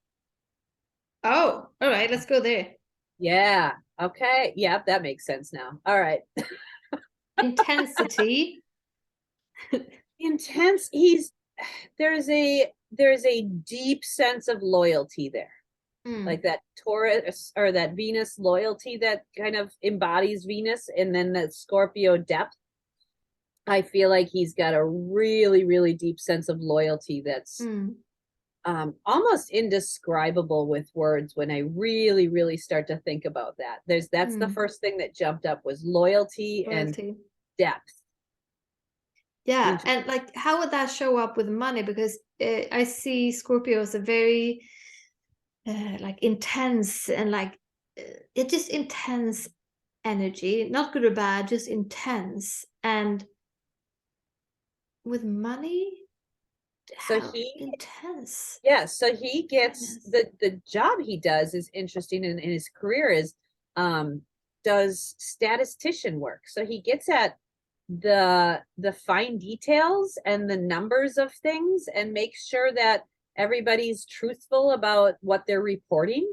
Oh, all right, let's go there. Yeah. Okay. Yep, that makes sense now. All right. Intensity. Intense. There's a deep sense of loyalty there. Like that Taurus or that Venus loyalty that kind of embodies Venus, and then that Scorpio depth. I feel like he's got a really, really deep sense of loyalty that's almost indescribable with words when I really, really start to think about that. That's the first thing that jumped up was loyalty and depth. Yeah, and like how would that show up with money? Because I see Scorpio as a very like intense and like it's just intense energy, not good or bad, just intense. And with money? So How he, intense. yeah, so he gets Goodness. the job he does is interesting in his career is does statistician work. So he gets at the fine details and the numbers of things and makes sure that everybody's truthful about what they're reporting.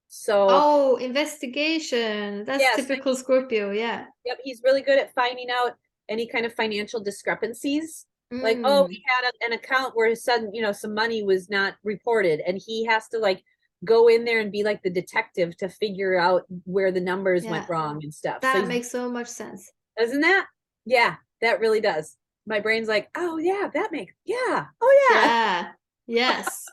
So Oh, investigation. That's yeah, so typical Scorpio, yeah. yep, he's really good at finding out any kind of financial discrepancies. Like, oh, Mm, we had an account where sudden, some money was not reported, and he has to like go in there and be like the detective to figure out where the numbers went yeah. wrong and stuff. So That he's, makes so much sense. doesn't that? Yeah, that really does. My brain's like, oh yeah, that makes, yeah, oh yeah. Yeah. Yes.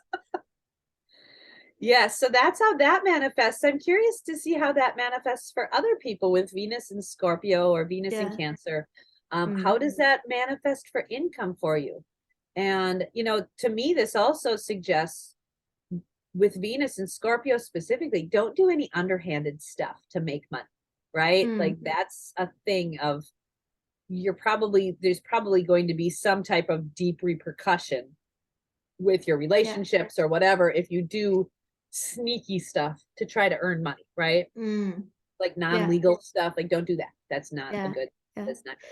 Yeah, so that's how that manifests. I'm curious to see how that manifests for other people with Venus in Scorpio or Venus in Yeah. Cancer. Mm. How does that manifest for income for you? And, to me, this also suggests with Venus and Scorpio specifically, don't do any underhanded stuff to make money, right? Mm. Like that's a thing of there's probably going to be some type of deep repercussion with your Yeah. relationships or whatever if you do sneaky stuff to try to earn money, right? Mm. Like Yeah. non-legal stuff. Like don't do that. That's not a Yeah. good, Yeah. that's not good.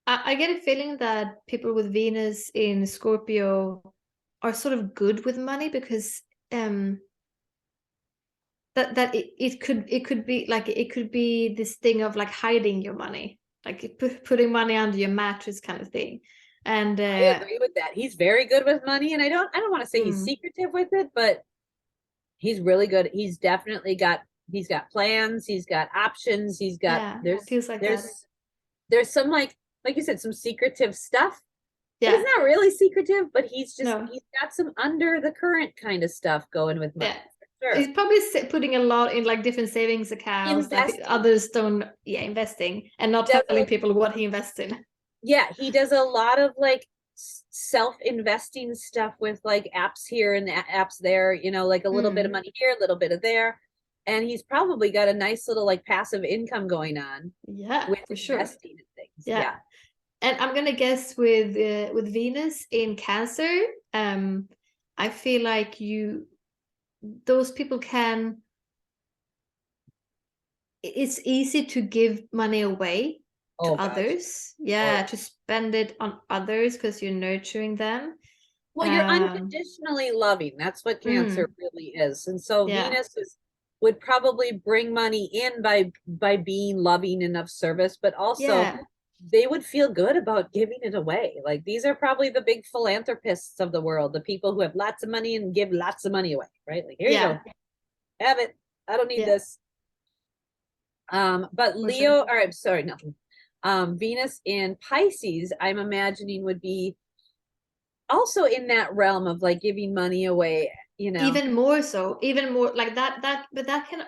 I get a feeling that people with Venus in Scorpio are sort of good with money because that it could be this thing of like hiding your money, like putting money under your mattress kind of thing. And I agree with that. He's very good with money, and I don't want to say he's secretive with it, but he's really good. He's got plans, he's got options, he's got yeah, there's feels like that. there's some like you said, some secretive stuff, but Yeah. it's not really secretive, but he's No. got some under the current kind of stuff going with money. Yeah. For He's sure. probably putting a lot in like different savings accounts that Investing. others don't. Yeah, investing and not Does telling people what he invests in. Yeah, he does a lot of like self-investing stuff with like apps here and apps there, like a little bit of money here, a little bit of there. And he's probably got a nice little like passive income going on Yeah, with for sure. investing and things. Yeah. Yeah. And I'm gonna guess with Venus in Cancer, I feel like those people can. It's easy to give money away to Oh gosh. others. Oh Yeah, yeah. to spend it on others because you're nurturing them. Well, you're Um, unconditionally loving. That's what Cancer mm, really is. And so yeah, Would probably bring money in by being loving and of service, but also yeah, they would feel good about giving it away. Like these are probably the big philanthropists of the world, the people who have lots of money and give lots of money away, right? Like here you yeah, go, have it. I don't need yeah, this. But for sure. Leo, or I'm sorry, nothing. Venus in Pisces, I'm imagining would be also in that realm of like giving money away, Even more so, even more like but that can.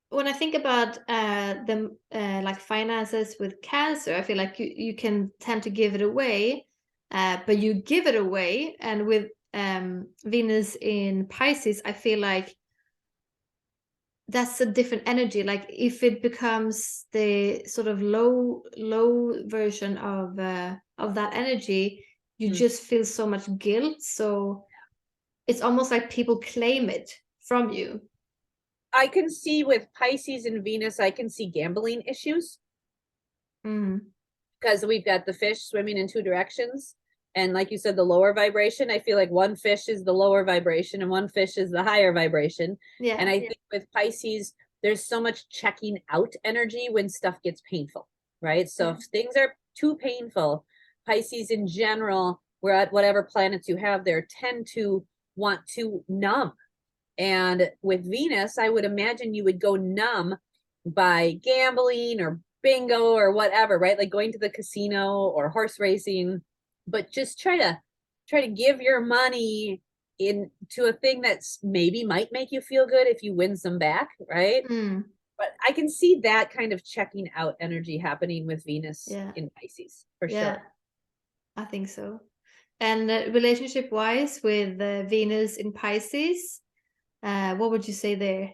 When I think about the like finances with Cancer, I feel like you can tend to give it away, but you give it away, and with Venus in Pisces, I feel like that's a different energy. Like if it becomes the sort of low version of that energy, you Hmm. just feel so much guilt. So it's almost like people claim it from you. I can see with Pisces and Venus, I can see gambling issues Mm. because we've got the fish swimming in two directions. And like you said, the lower vibration, I feel like one fish is the lower vibration and one fish is the higher vibration. And Yeah. I think with Pisces, there's so much checking out energy when stuff gets painful, right? So if things are too painful, Pisces in general, we're at whatever planets you have there, tend to want to numb. And with Venus, I would imagine you would go numb by gambling or bingo or whatever, right? Like going to the casino or horse racing, but just try to give your money into a thing that's maybe might make you feel good if you win some back, right? Mm. But I can see that kind of checking out energy happening with Venus Yeah. in Pisces for Yeah. sure. I think so. And relationship wise with Venus in Pisces, what would you say there?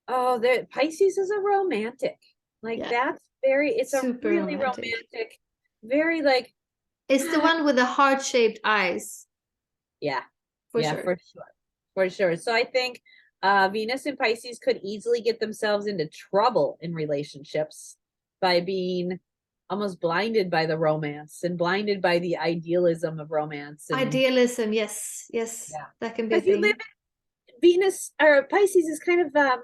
Oh, the Pisces is a romantic. Like Yeah. it's a Super really romantic. romantic, very like It's the one with the heart-shaped eyes, Yeah, for yeah, sure. for sure. So I think Venus in Pisces could easily get themselves into trouble in relationships by being almost blinded by the romance and blinded by the idealism of romance. And Idealism, yes, yes, yeah, that can be a because you live thing. Venus or Pisces is kind of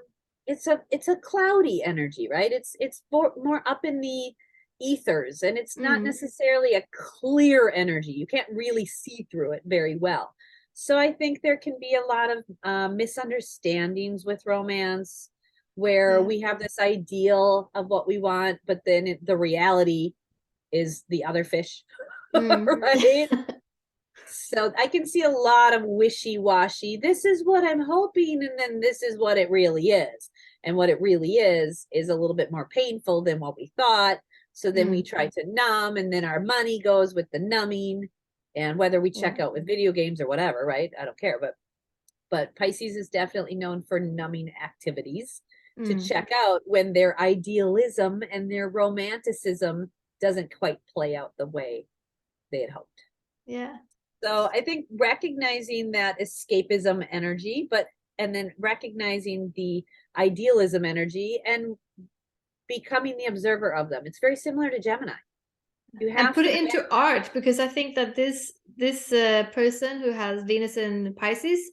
it's a cloudy energy, right? It's more up in the ethers, and it's not Mm, necessarily a clear energy. You can't really see through it very well. So I think there can be a lot of misunderstandings with romance, where yeah. we have this ideal of what we want, but then the reality is the other fish, Mm. right? So I can see a lot of wishy-washy. This is what I'm hoping, and then this is what it really is. And what it really is a little bit more painful than what we thought. So then we Mm, try to numb, and then our money goes with the numbing. And whether we yeah. check out with video games or whatever, right? I don't care. But Pisces is definitely known for numbing activities to Mm, check out when their idealism and their romanticism doesn't quite play out the way they had hoped. yeah. So I think recognizing that escapism energy, and then recognizing the idealism energy and becoming the observer of them. It's very similar to Gemini. You And have put to it into art, because I think that this person who has Venus in Pisces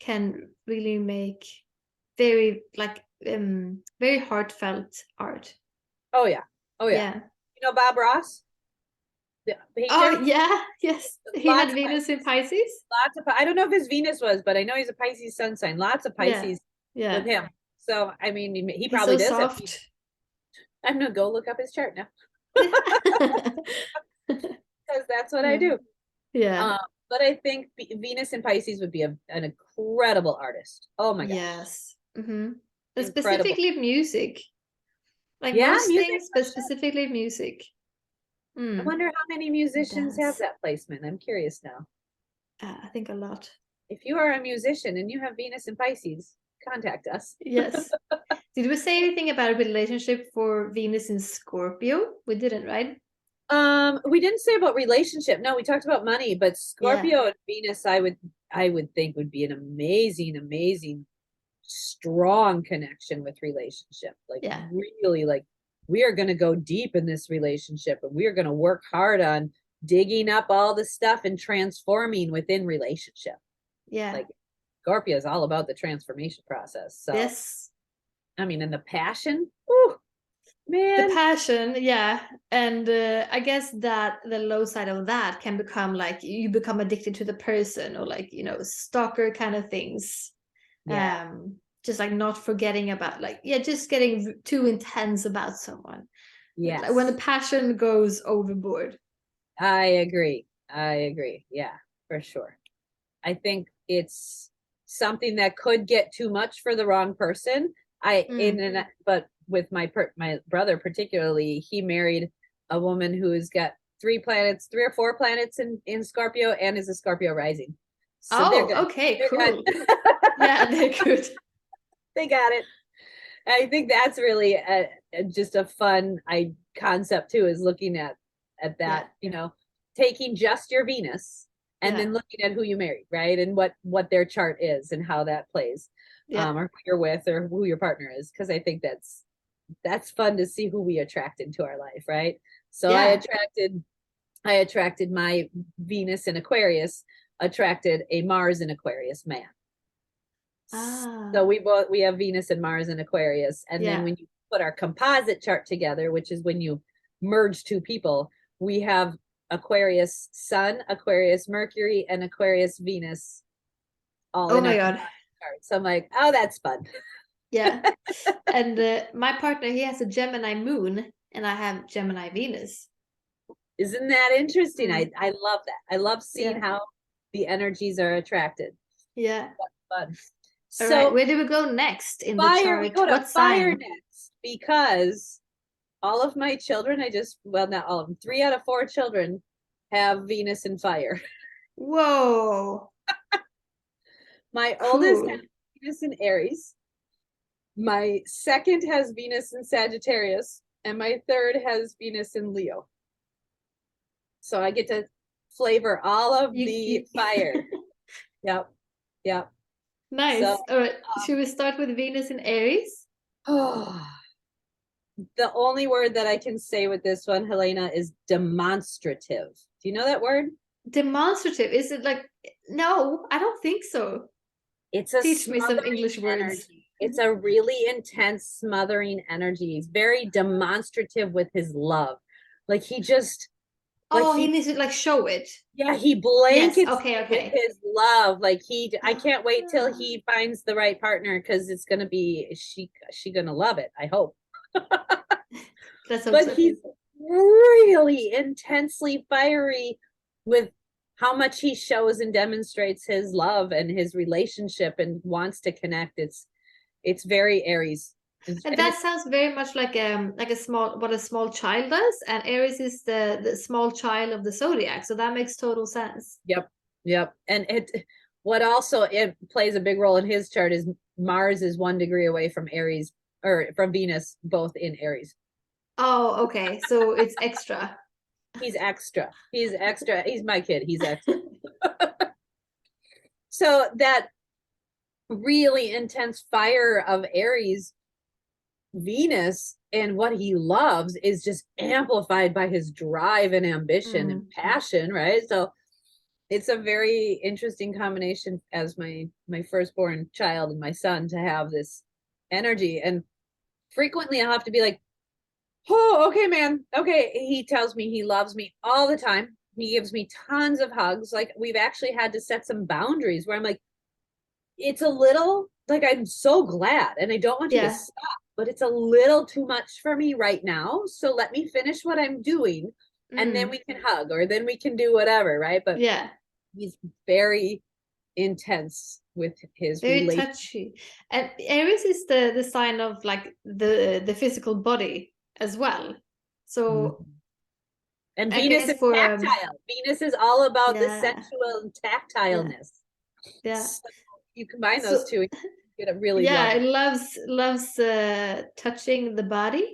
can really make very like very heartfelt art. oh yeah. Oh yeah. Yeah. You know Bob Ross, the Oh painter? yeah, yes. He had Lots of Venus in Pisces. Pisces. Lots of I don't know if his Venus was, but I know he's a Pisces sun sign. Lots of Yeah. Pisces with Yeah. him. So I mean he He's probably so does have soft. I'm gonna go look up his chart now. Because that's what I Yeah. do. Yeah. Um, but I think Venus in Pisces would be an incredible artist. Oh my gosh, Yes. Mm-hmm. And incredible. specifically music. Like Yeah, most music things, for but sure. specifically music. I Mm. wonder how many musicians have Dance. that placement. I'm curious now. I think a lot. If you are a musician and you have Venus in Pisces, contact us. Yes. Did we say anything about a relationship for Venus in Scorpio? We didn't, right? We didn't say about relationship. No, we talked about money, but Yeah. Scorpio and Venus, I would think would be an amazing, amazing, strong connection with relationship. Like Yeah. really, like we are going to go deep in this relationship, and we are going to work hard on digging up all the stuff and transforming within relationship. Yeah. Like Scorpio is all about the transformation process. So Yes. I mean, and the passion, oh The man, passion, yeah. And I guess that the low side of that can become like you become addicted to the person, or like, stalker kind of things. yeah, Just like not forgetting about, like, yeah, just getting too intense about someone. Like when the yes, passion goes overboard. I agree. I agree. Yeah, for sure. I think it's something that could get too much for the wrong person. Mm. But with my brother particularly, he married a woman who's got three or four planets in Scorpio, and is a Scorpio rising. So they're Oh, good. okay, They're good. cool. Yeah, they're good. They got it. I think that's really just a fun concept too, is looking at Yeah, that, taking just your Venus and yeah, then looking at who you married, right? And what their chart is and how that plays, yeah, or who you're with or who your partner is. Because I think that's fun to see who we attract into our life, right? So yeah. I attracted my Venus in Aquarius, attracted a Mars in Aquarius man. So Ah, we have Venus and Mars in Aquarius, and then yeah. when you put our composite chart together, which is when you merge two people, we have Aquarius Sun, Aquarius Mercury, and Aquarius Venus all Oh in my our God. chart. So I'm like, oh, that's fun. Yeah. And my partner, he has a Gemini moon, and I have Gemini Venus. Isn't that interesting? Mm, I love that. I love seeing yeah, how the energies are attracted. yeah. Fun. All right, So where do we go next in the fire, we chart? go to What fire sign? next, because all of my children, well, not all of them, 3 out of 4 children have Venus and fire. Whoa, My oldest has cool. Venus in Aries. My second has Venus in Sagittarius. And my third has Venus in Leo. So I get to flavor all of You, the you fire. Yep. Yep. nice. So, All right. Should we start with Venus in Aries? the only word that I can say with this one, Helena, is demonstrative. Do you know that word? Demonstrative. Is it like, no, I don't think so. It's a Teach me some smothering English words. energy. It's a really intense smothering energy. He's very demonstrative with his love. Like he just like Oh, he needs to like show it. yeah, he Yes. blankets Okay. with Okay. his love. Like I can't wait till he finds the right partner because it's gonna be she gonna love it, I hope. Let's hope But so. he's really intensely fiery with how much he shows and demonstrates his love and his relationship and wants to connect. It's very Aries. And that sounds very much like a small child does, and Aries is the small child of the zodiac, so that makes total sense. Yep. Yep. And what also it plays a big role in his chart is Mars is 1 degree away from Aries or from Venus, both in Aries. Oh, okay. So it's extra. He's extra. He's extra. He's my kid. He's extra. So that really intense fire of Aries Venus and what he loves is just amplified by his drive and ambition and passion, right? So it's a very interesting combination as my firstborn child and my son to have this energy. And frequently I'll have to be like, oh, okay, man. Okay. He tells me he loves me all the time. He gives me tons of hugs. Like we've actually had to set some boundaries where I'm like, it's a little like I'm so glad and I don't want you to stop, but it's a little too much for me right now. So let me finish what I'm doing and then we can hug or then we can do whatever, right? But yeah, he's very intense with his very touchy. And Aries is the sign of like the physical body as well. So and I Venus guess is for tactile. Venus is all about the yeah, sensual and tactileness. yeah. So you combine So those two, you get a really yeah, it lovely. loves touching the body.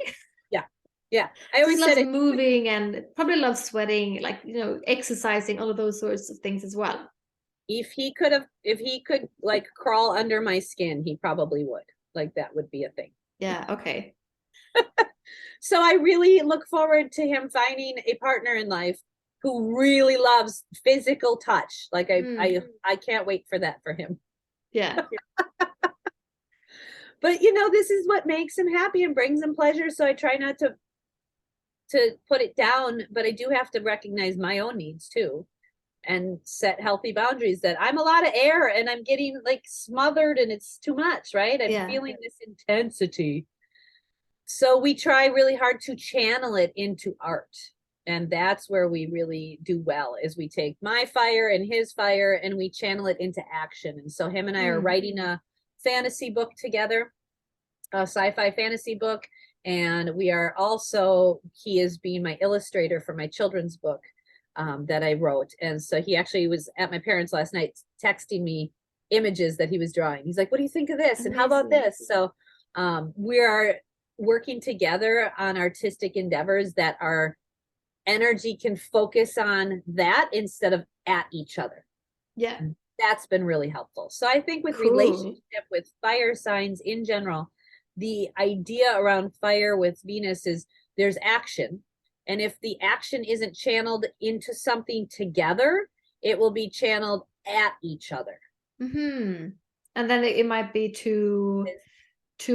Yeah. Yeah. I Just always loves said it. moving and probably loves sweating, like exercising, all of those sorts of things as well. If he could like crawl under my skin, he probably would. Like that would be a thing. Yeah, okay. So I really look forward to him finding a partner in life who really loves physical touch. Like I can't wait for that for him. Yeah. But this is what makes him happy and brings him pleasure. So I try not to put it down, but I do have to recognize my own needs too and set healthy boundaries that I'm a lot of air and I'm getting like smothered and it's too much, right? I'm feeling this intensity. So we try really hard to channel it into art. And that's where we really do well is we take my fire and his fire and we channel it into action. And so him and I are writing a fantasy book together, a sci-fi fantasy book. And we are also, he is being my illustrator for my children's book that I wrote. And so he actually was at my parents' last night texting me images that he was drawing. He's like, what do you think of this? And how about this? So we are working together on artistic endeavors that our energy can focus on that instead of at each other. Yeah. That's been really helpful. So I think with relationship with fire signs in general, the idea around fire with Venus is there's action. And if the action isn't channeled into something together, it will be channeled at each other. And then it might be too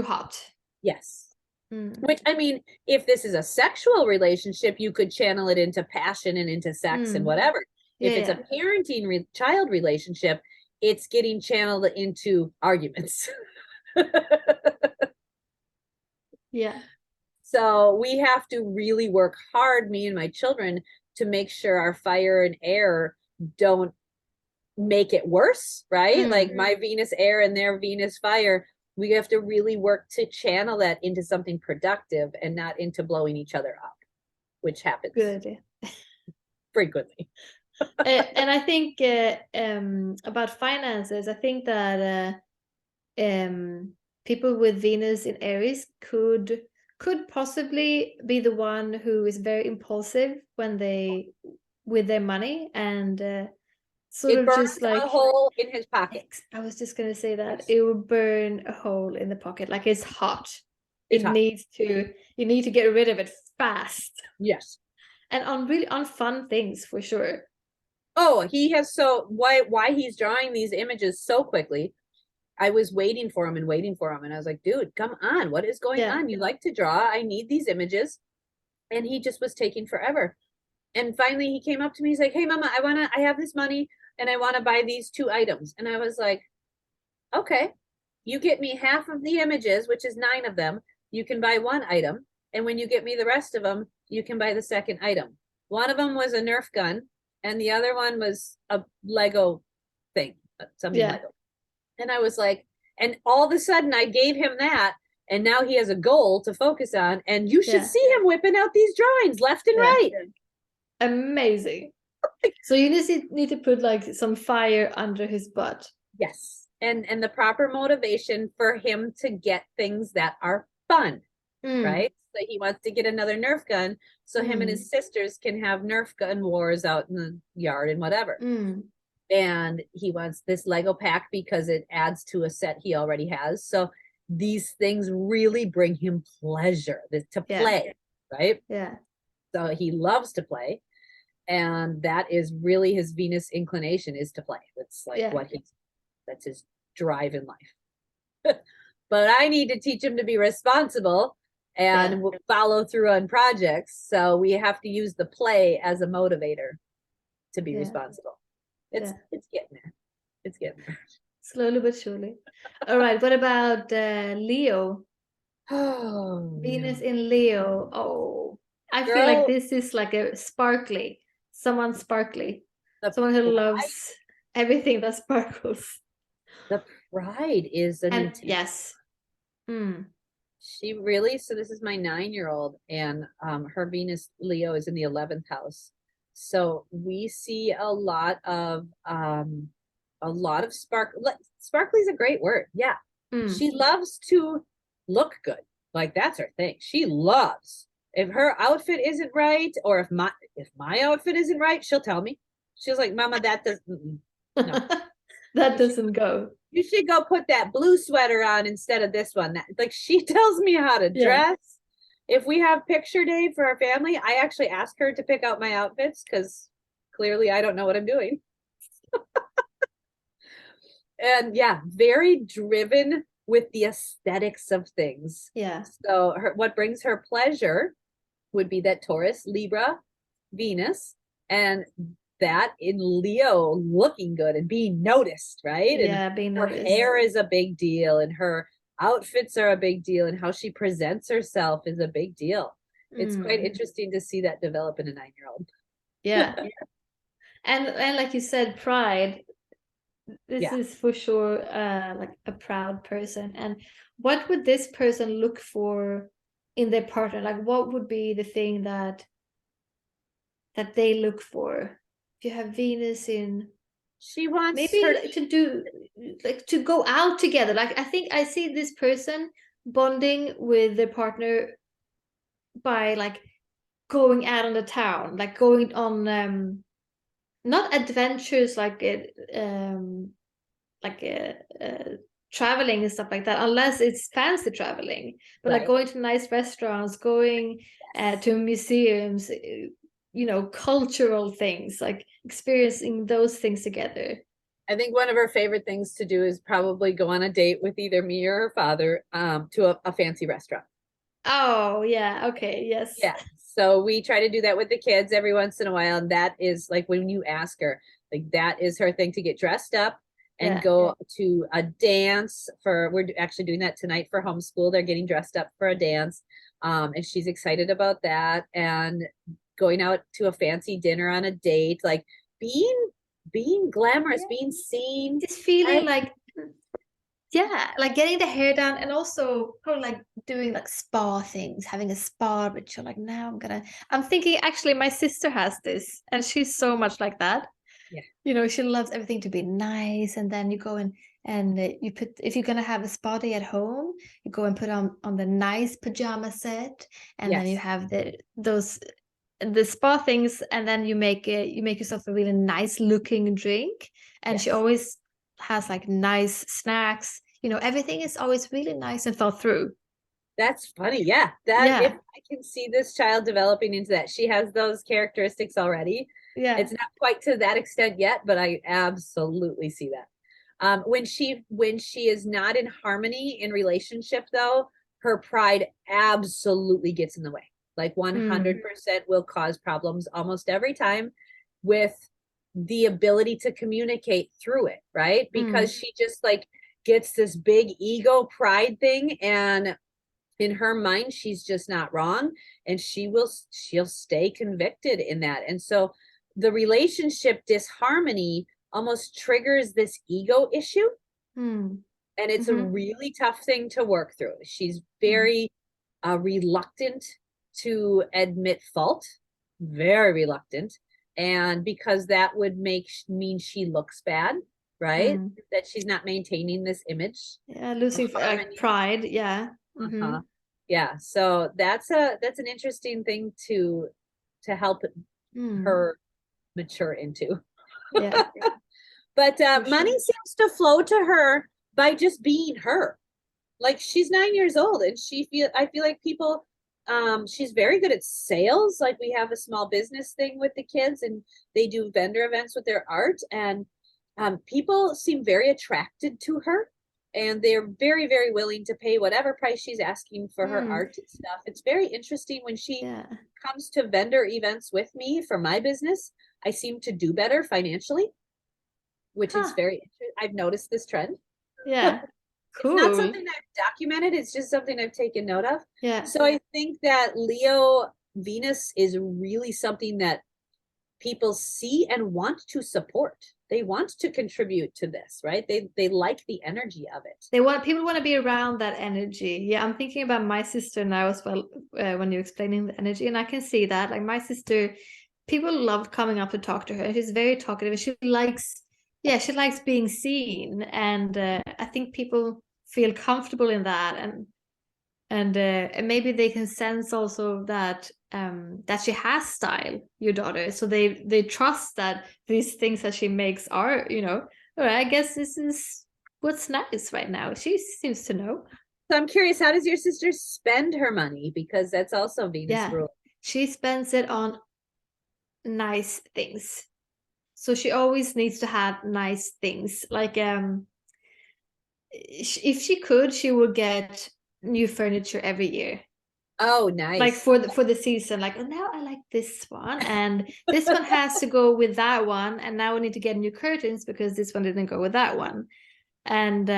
hot. Yes. Which, I mean, if this is a sexual relationship, you could channel it into passion and into sex and whatever. If it's a parenting child relationship, it's getting channeled into arguments. Yeah. So we have to really work hard, me and my children, to make sure our fire and air don't make it worse, right? Like my Venus air and their Venus fire, we have to really work to channel that into something productive and not into blowing each other up, which happens frequently. And I think about finances, I think that people with Venus in Aries could possibly be the one who is very impulsive when they with their money, and sort It of burns just like, a hole in his pocket. I was just gonna say that it will burn a hole in the pocket, like it's hot. It's hot. You need to get rid of it fast, Yes. and on really on fun things for sure. Oh, he has why he's drawing these images so quickly. I was waiting for him, and I was like, dude, come on, what is going on? You like to draw. I need these images. And he just was taking forever. And finally he came up to me, he's like, hey mama, I have this money and I want to buy these 2 items. And I was like, okay, you get me half of the images, which is 9 of them, you can buy 1 item. And when you get me the rest of them, you can buy the second item. One of them was a Nerf gun, and the other one was a Lego thing, something Lego. And I was like, and all of a sudden I gave him that, and now he has a goal to focus on, and you should see him whipping out these drawings left and right. Amazing. So you need to put like some fire under his butt. Yes. And the proper motivation for him to get things that are fun, right? So he wants to get another Nerf gun so him and his sisters can have Nerf gun wars out in the yard and whatever. And he wants this Lego pack because it adds to a set he already has. So these things really bring him pleasure to play, right? Yeah. So he loves to play. And that is really his Venus inclination, is to play. That's like that's his drive in life. But I need to teach him to be responsible and follow through on projects. So we have to use the play as a motivator to be responsible. It's getting there. It's getting there. Slowly but surely. All right. What about Leo? Oh, Venus in Leo. Oh, I feel like this is like a sparkly. Someone sparkly. Someone who loves everything that sparkles. The pride is an and yes. She really, so this is my 9-year-old, and her Venus Leo is in the 11th house. So we see a lot of sparkly is a great word. Yeah. She loves to look good. Like that's her thing. She loves, if her outfit isn't right, or if my outfit isn't right, she'll tell me. She's like, mama, that doesn't no. That doesn't go. You should go put that blue sweater on instead of this one. Like, she tells me how to dress. If we have picture day for our family, I actually ask her to pick out my outfits because clearly I don't know what I'm doing. And very driven with the aesthetics of things. Yeah. So what brings her pleasure would be that Taurus, Libra, Venus, and that in Leo looking good and being noticed, right? Yeah, and being noticed. Her hair is a big deal, and her outfits are a big deal, and how she presents herself is a big deal. It's quite interesting to see that develop in a 9-year-old. Yeah. and like you said, pride. This is for sure like a proud person. And what would this person look for in their partner? Like, what would be the thing that they look for? If you have Venus in, she wants maybe to do, like, to go out together. Like, I think I see this person bonding with their partner by like going out on the town, like going on not adventures like it traveling and stuff like that, unless it's fancy traveling, but like going to nice restaurants, going to museums, cultural things, like experiencing those things together. I think one of her favorite things to do is probably go on a date with either me or her father to a fancy restaurant. Oh, yeah. Okay. Yes. Yeah. So we try to do that with the kids every once in a while. And that is like, when you ask her, like, that is her thing, to get dressed up and go to a dance. We're actually doing that tonight for homeschool. They're getting dressed up for a dance. And she's excited about that. And going out to a fancy dinner on a date, like being glamorous, being seen. Just feeling like getting the hair done, and also probably like doing like spa things, having a spa ritual. Like, now I'm thinking, actually my sister has this, and she's so much like that. Yeah. She loves everything to be nice, and then you go and you put, if you're gonna have a spa day at home, you go and put on the nice pajama set, and then you have those the spa things, and then you make yourself a really nice looking drink. And she Yes. always has like nice snacks. Everything is always really nice and thought through. That's funny. Yeah. That if Yeah, I can see this child developing into that, she has those characteristics already. yeah. It's not quite to that extent yet, but I absolutely see that. When she is not in harmony in relationship though, her pride absolutely gets in the way. Like 100% will cause problems almost every time with the ability to communicate through it, right? Because she just like gets this big ego pride thing, and in her mind she's just not wrong, and she'll stay convicted in that. And so the relationship disharmony almost triggers this ego issue, Mm. and it's a really tough thing to work through. She's very reluctant to admit fault, very reluctant, and because that would mean she looks bad, right? That she's not maintaining this image. Yeah, losing like pride. Yeah. Uh-huh. Yeah, so that's an interesting thing to help her mature into. Yeah. But For money sure. seems to flow to her by just being her. Like she's 9 years old, and I feel like people, she's very good at sales. Like we have a small business thing with the kids, and they do vendor events with their art, and people seem very attracted to her, and they're very, very willing to pay whatever price she's asking for her art and stuff. It's very interesting when she Yeah. comes to vendor events with me for my business. I seem to do better financially, which is I've noticed this trend. Yeah. It's not Cool. something I've documented, it's just something I've taken note of. Yeah. So I think that Leo Venus is really something that people see and want to support. They want to contribute to this, right? They like the energy of it. People want to be around that energy. Yeah, I'm thinking about my sister now as well, when you're explaining the energy, and I can see that. Like my sister, people loved coming up to talk to her. She's very talkative. She likes being seen, and I think people feel comfortable in that, and maybe they can sense also that that she has style, your daughter, so they trust that these things that she makes are, all right, I guess this is what's nice right now. She seems to know. So I'm curious, how does your sister spend her money? Because that's also Venus rule. She spends it on nice things, so she always needs to have nice things. Like if she could, she would get new furniture every year. Oh, Like nice. for the season, like, oh, now I like this one, and this one has to go with that one, and now we need to get new curtains because this one didn't go with that one, and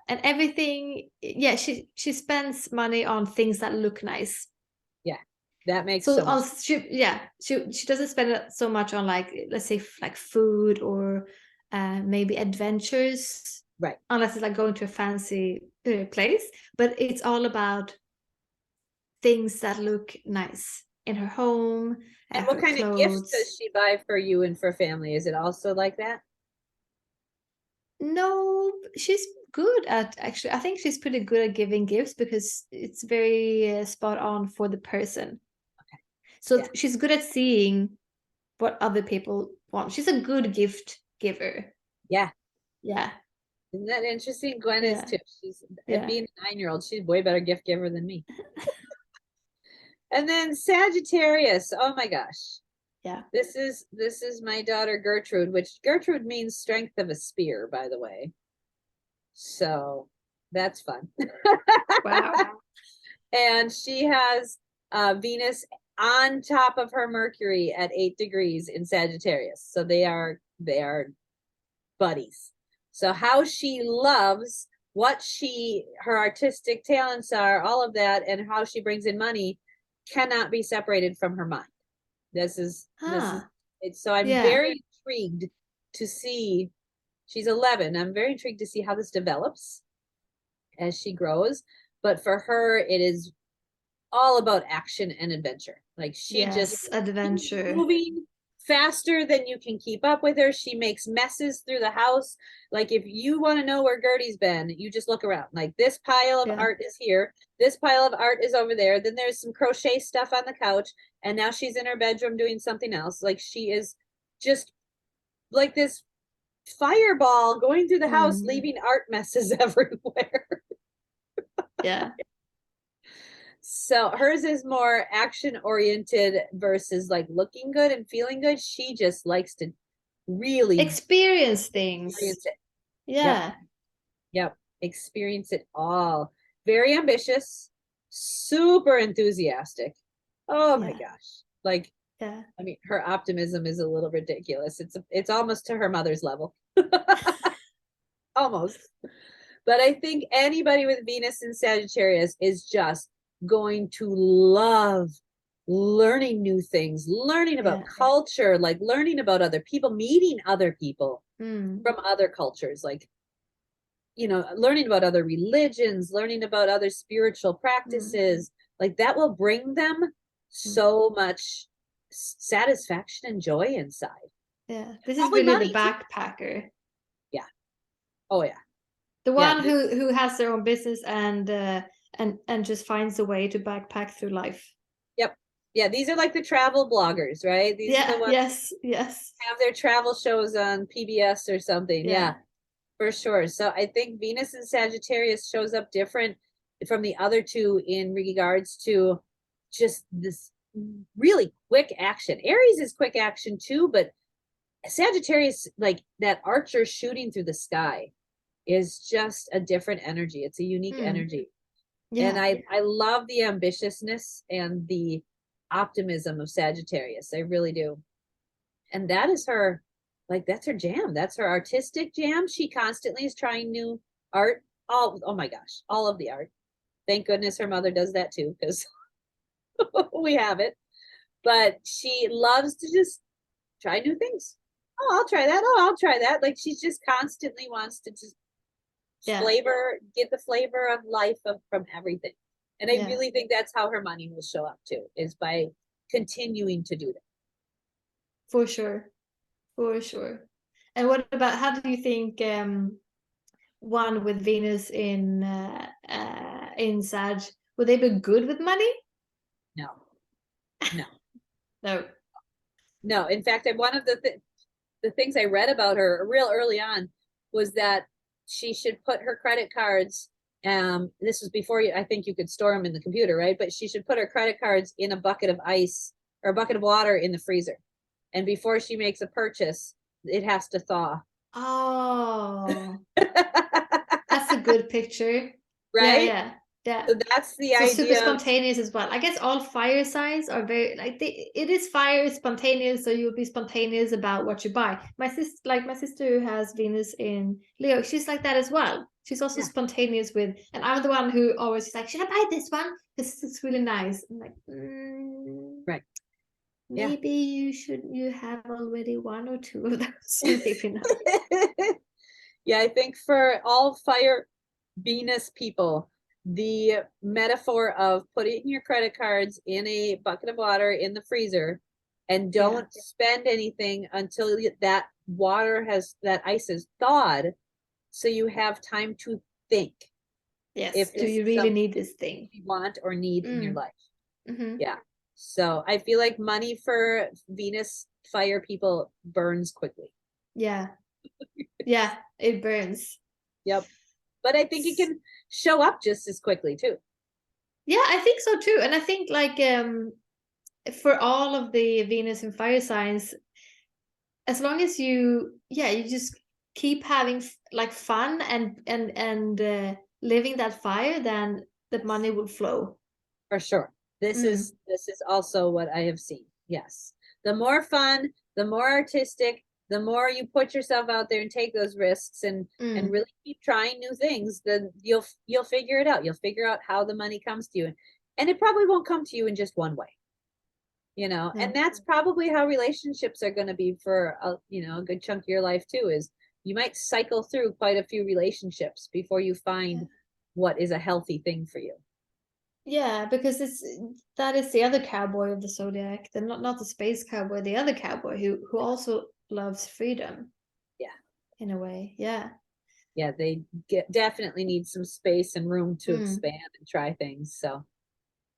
everything. Yeah, she spends money on things that look nice. Yeah, that makes So so on much. she doesn't spend it so much on, like, let's say like food or maybe adventures, Right. unless it's like going to a fancy place, but it's all about things that look nice in her home, And what her kind of gifts clothes. does she buy for you and for family? Is it also like that? No, she's good at, actually, I think she's pretty good at giving gifts because it's very spot on for the person. Okay. So Yeah. she's good at seeing what other people want. She's a good gift giver. Yeah. Yeah. Isn't that interesting? Gwen is Yeah. too. She's Yeah. being a 9-year-old, she's way better gift giver than me. And then Sagittarius. Oh my gosh. Yeah. This is my daughter Gertrude, which Gertrude means strength of a spear, by the way. So that's fun. Wow. And she has Venus on top of her Mercury at 8 degrees in Sagittarius. So they are buddies. So how she loves, what her artistic talents are, all of that, and how she brings in money cannot be separated from her mind. This is it. So I'm very intrigued to see. She's 11. I'm very intrigued to see how this develops as she grows. But for her, it is all about action and adventure. Like she just adventure. moving faster than you can keep up with her. She makes messes through the house. Like if you want to know where Gertie's been, you just look around. Like this pile of art is here. This pile of art is over there. Then there's some crochet stuff on the couch. And now she's in her bedroom doing something else. Like she is just like this fireball going through the house, leaving art messes everywhere. Yeah. So hers is more action oriented versus like looking good and feeling good. She just likes to really experience things. Experience it. Yeah. Yep. Experience it all. Very ambitious, super enthusiastic. Oh my gosh. Like, yeah. I mean, her optimism is a little ridiculous. It's almost to her mother's level. Almost. But I think anybody with Venus in Sagittarius is just going to love learning new things, learning about culture, like learning about other people, meeting other people from other cultures, like, you know, learning about other religions, learning about other spiritual practices, like that will bring them so much satisfaction and joy inside. Yeah, this is really the backpacker. Yeah. Oh yeah. The one who has their own business and just finds a way to backpack through life. Yep. Yeah, these are like the travel bloggers, right? These are the ones yes. Have their travel shows on PBS or something. Yeah, for sure. So I think Venus in Sagittarius shows up different from the other two in regards to just this really quick action. Aries is quick action too, but Sagittarius, like that archer shooting through the sky, is just a different energy. It's a unique energy. Yeah. And I love the ambitiousness and the optimism of Sagittarius. I really do. And that is her, like, that's her jam. That's her artistic jam. She constantly is trying new art. Oh my gosh, all of the art. Thank goodness her mother does that too, because we have it. But she loves to just try new things. Oh, I'll try that. Oh, I'll try that. Like she just constantly wants to just get the flavor of life from everything. And I really think that's how her money will show up too, is by continuing to do that. For sure. And what about, how do you think one with Venus in Sag, would they be good with money? No. No. In fact, one of the things I read about her real early on was that she should put her credit cards, this was before I think you could store them in the computer, right? But she should put her credit cards in a bucket of ice or a bucket of water in the freezer. And before she makes a purchase, it has to thaw. Oh, that's a good picture. Right? Yeah. So that's the idea. Super spontaneous as well. I guess all fire signs are very it is fire, it's spontaneous, so you'll be spontaneous about what you buy. My sister who has Venus in Leo, she's like that as well. She's also spontaneous with, and I'm the one who always is like, should I buy this one? This is really nice. I'm like, right. Maybe you have already one or two of those. Maybe not. Yeah, I think for all fire Venus people, the metaphor of putting your credit cards in a bucket of water in the freezer and don't spend anything until that ice is thawed, so you have time to think. Yes. Do you really need this thing you want or need in your life? Yeah. So I feel like money for Venus fire people burns quickly. Yeah, it burns. Yep. But I think it can show up just as quickly too. Yeah, I think so too. And I think like for all of the Venus and fire signs, as long as you just keep having like fun and living that fire, then the money will flow. For sure. This is also what I have seen. Yes. The more fun, the more artistic, the more you put yourself out there and take those risks and really keep trying new things, then you'll figure it out. You'll figure out how the money comes to you. And it probably won't come to you in just one way. You know, and that's probably how relationships are going to be for a good chunk of your life too, is you might cycle through quite a few relationships before you find what is a healthy thing for you. Yeah, because that is the other cowboy of the zodiac, the not the space cowboy, the other cowboy who also loves freedom. Yeah. In a way. Yeah. Yeah, they definitely need some space and room to Mm. expand and try things. So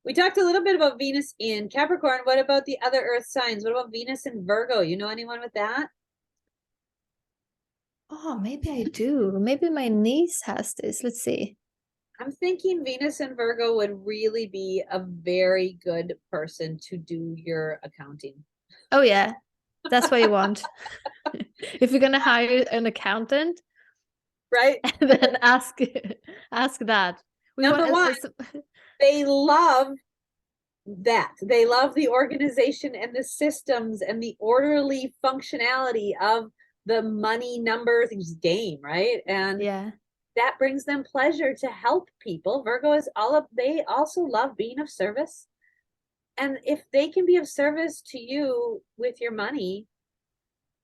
we talked a little bit about Venus in Capricorn. What about the other earth signs? What about Venus in Virgo? You know anyone with that? Oh, maybe I do. Maybe my niece has this. Let's see. I'm thinking Venus in Virgo would really be a very good person to do your accounting. Oh yeah, that's what you want. If you're gonna hire an accountant, Right? then ask that. We want Number one, they love that. They love the organization and the systems and the orderly functionality of the money numbers game, right? And yeah, that brings them pleasure to help people. Virgo is all of, they also love being of service. And if they can be of service to you with your money,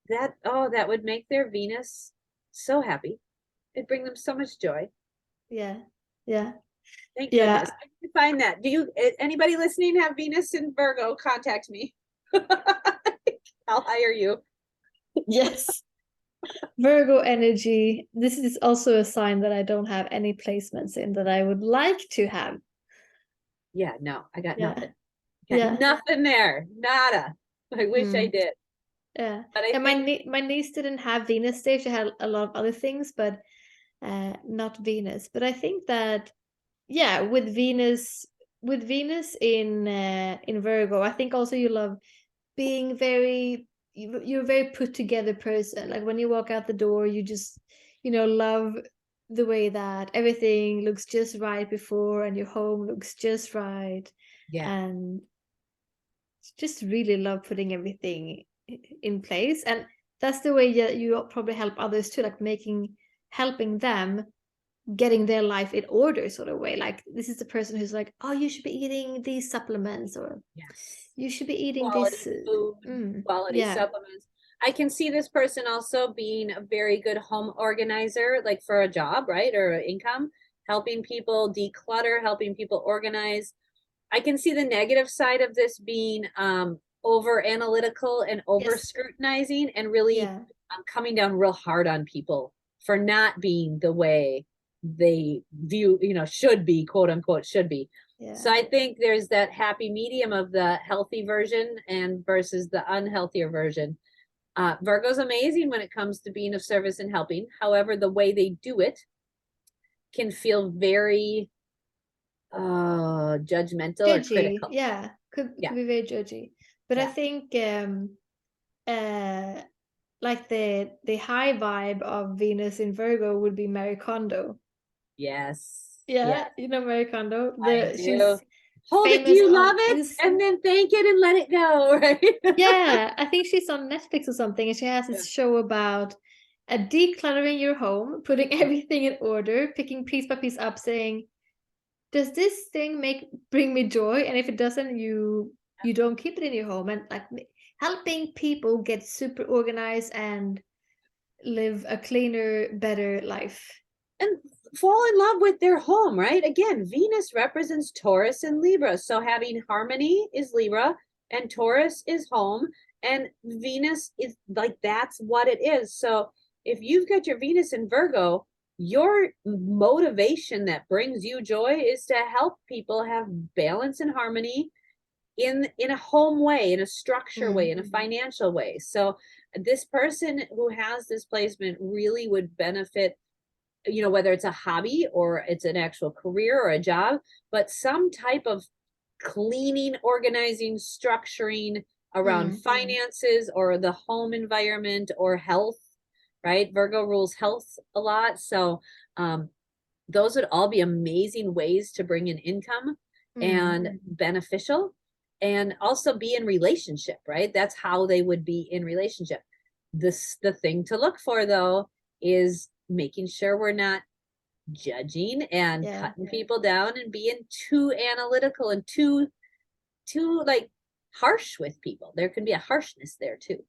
that, oh, that would make their Venus so happy. It'd bring them so much joy. yeah, yeah, Thank yeah. goodness. I can find that. Do you, anybody listening have Venus in Virgo? Contact me. I'll hire you. Yes. Virgo energy. This is also a sign that I don't have any placements in that I would like to have. Yeah, no, I got Yeah. nothing. Got Yeah. nothing there. Nada. I wish I Mm. did. Yeah. But I And think, my niece didn't have Venus there. She had a lot of other things, but not Venus. But I think that yeah, with Venus in Virgo, I think also you love being you're a very put together person. Like when you walk out the door, you just love the way that everything looks just right before and your home looks just right, yeah, and just really love putting everything in place. And that's the way you probably help others too, like helping them getting their life in order sort of way. Like this is the person who's like, oh, you should be eating these supplements, or yes. you should be eating this. Quality food, quality Yeah. supplements. I can see this person also being a very good home organizer, like for a job, right? Or income, helping people declutter, helping people organize. I can see the negative side of this being over analytical and over Yes. scrutinizing and really Yeah. coming down real hard on people for not being the way they view, should be, quote unquote, should be. Yeah. So I think there's that happy medium of the healthy version and versus the unhealthier version. Virgo's amazing when it comes to being of service and helping. However, the way they do it can feel very judgmental or Judgy. critical. Yeah. Yeah. Could be very judgy. But I Yeah. think uh like the high vibe of Venus in Virgo would be Marie Kondo. Yes. Yeah, Yes, you know Marie Kondo. I do. She's Hold it. Do famous you on love it? Insta. And then thank it and let it go, right? Yeah, I think she's on Netflix or something, and she has Yeah. this show about decluttering your home, putting everything in order, picking piece by piece up, saying, "Does this thing bring me joy?" And if it doesn't, you don't keep it in your home, and like helping people get super organized and live a cleaner, better life. And fall in love with their home, right? Again, Venus represents Taurus and Libra. So having harmony is Libra and Taurus is home. And Venus is like, that's what it is. So if you've got your Venus in Virgo, your motivation that brings you joy is to help people have balance and harmony in a home way, in a structure way, in a financial way. So this person who has this placement really would benefit, whether it's a hobby or it's an actual career or a job, but some type of cleaning, organizing, structuring around finances or the home environment or health, right? Virgo rules health a lot. So those would all be amazing ways to bring in income and beneficial, and also be in relationship, right? That's how they would be in relationship. The thing to look for though is making sure we're not judging and Yeah, cutting people down and being too analytical and too like harsh with people. There can be a harshness there too.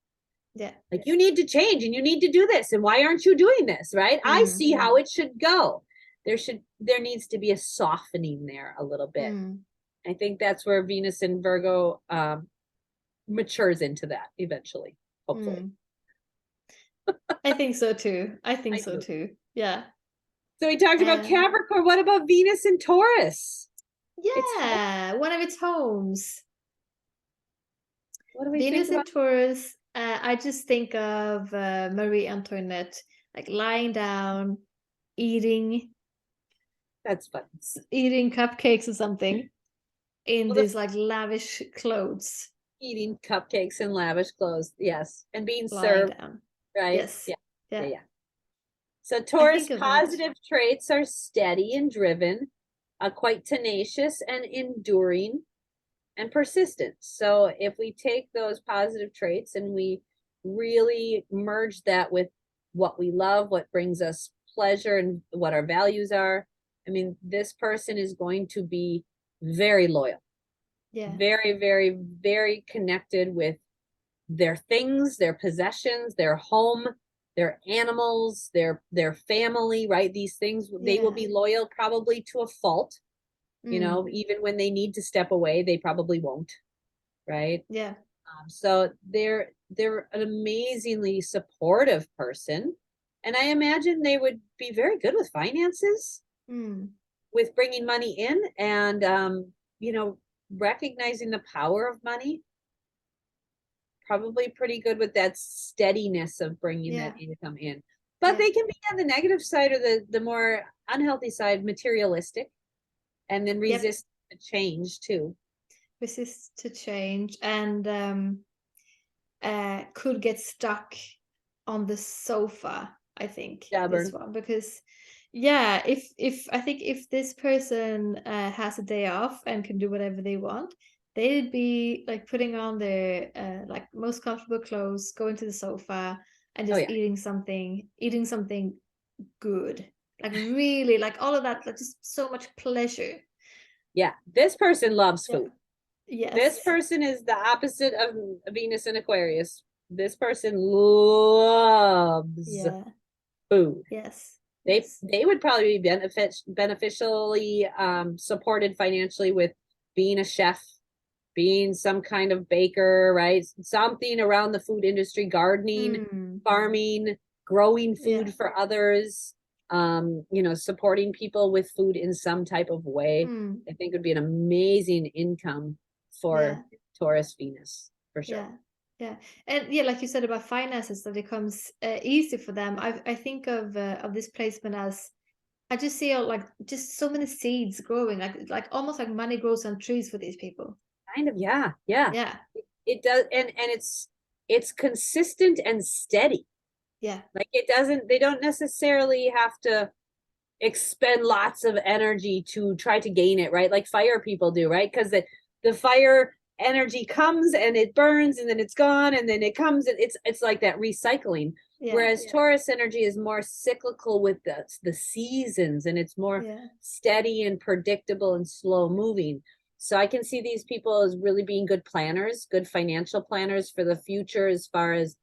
yeah. Like, you need to change and you need to do this, and why aren't you doing this, right? I see how it should go. there needs to be a softening there a little bit. Mm. I think that's where Venus in Virgo matures into that eventually, hopefully. I think so too. I think I so do. too. Yeah. So we talked about Capricorn. What about Venus in Taurus? Yeah, one of its homes. What do we Venus think in about? Taurus, I just think of Marie Antoinette, like lying down, eating That's fun. eating cupcakes or something in Well, these like lavish clothes, eating cupcakes in lavish clothes, yes, and being lying served, down. right? Yes. Yeah, yeah, Yeah. yeah. So I Taurus think of that. positive traits are steady and driven, quite tenacious and enduring and persistent. So if we take those positive traits and we really merge that with what we love, what brings us pleasure, and what our values are, I mean, this person is going to be very loyal, Yeah. very, very, very connected with their things, their possessions, their home, their animals, their family, right? These things, they will Yeah. be loyal probably to a fault. You know, Mm. even when they need to step away, they probably won't, right? Yeah. So they're an amazingly supportive person, and I imagine they would be very good with finances, Mm. with bringing money in, and you know, recognizing the power of money. Probably pretty good with that steadiness of bringing that Yeah. income in. But Yeah. they can be on the negative side, or the more unhealthy side, materialistic, and then Yep. resist the change too. Resist to change and could get stuck on the sofa, I think, this Stubborn. one, because yeah, if I think if this person has a day off and can do whatever they want, they'd be like putting on their like most comfortable clothes, going to the sofa and Oh just yeah. eating something good. Like really like all of that, like just so much pleasure. Yeah. This person loves Yeah. food. This Yes. person is the opposite of Venus and Aquarius. This person loves Yeah. food. Yes. They Yes. they would probably be beneficially supported financially with being a chef, being some kind of baker, right? Something around the food industry, gardening, Mm. farming, growing Yeah. food for others, you know, supporting people with food in some type of way. Mm. I think would be an amazing income for Yeah. Taurus Venus, for sure. Yeah, yeah, and yeah, like you said about finances, that it becomes easy for them. I think of this placement as I just see like just so many seeds growing, like almost like money grows on trees for these people. Kind of, yeah, yeah. Yeah, It does, and it's consistent and steady. yeah, Like it doesn't, they don't necessarily have to expend lots of energy to try to gain it, right? Like fire people do, right? Because the fire energy comes and it burns and then it's gone and then it comes, and it's like that recycling. yeah, Whereas Taurus energy is more cyclical with the seasons, and it's more yeah, steady and predictable and slow moving. So I can see these people as really being good planners, good financial planners for the future, as far as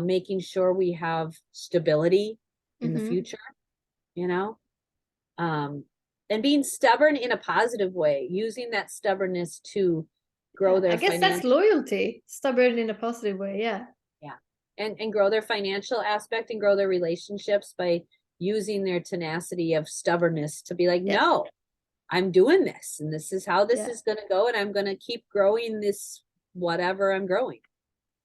making sure we have stability in the mm-hmm. future, you know? um, and being stubborn in a positive way, using that stubbornness to grow Yeah. I their guess that's financial, loyalty, stubborn in a positive way. Yeah, yeah, and grow their financial aspect and grow their relationships by using their tenacity of stubbornness to be like, yeah, no, I'm doing this, and this is how this yeah, is going to go, and I'm going to keep growing this, whatever I'm growing.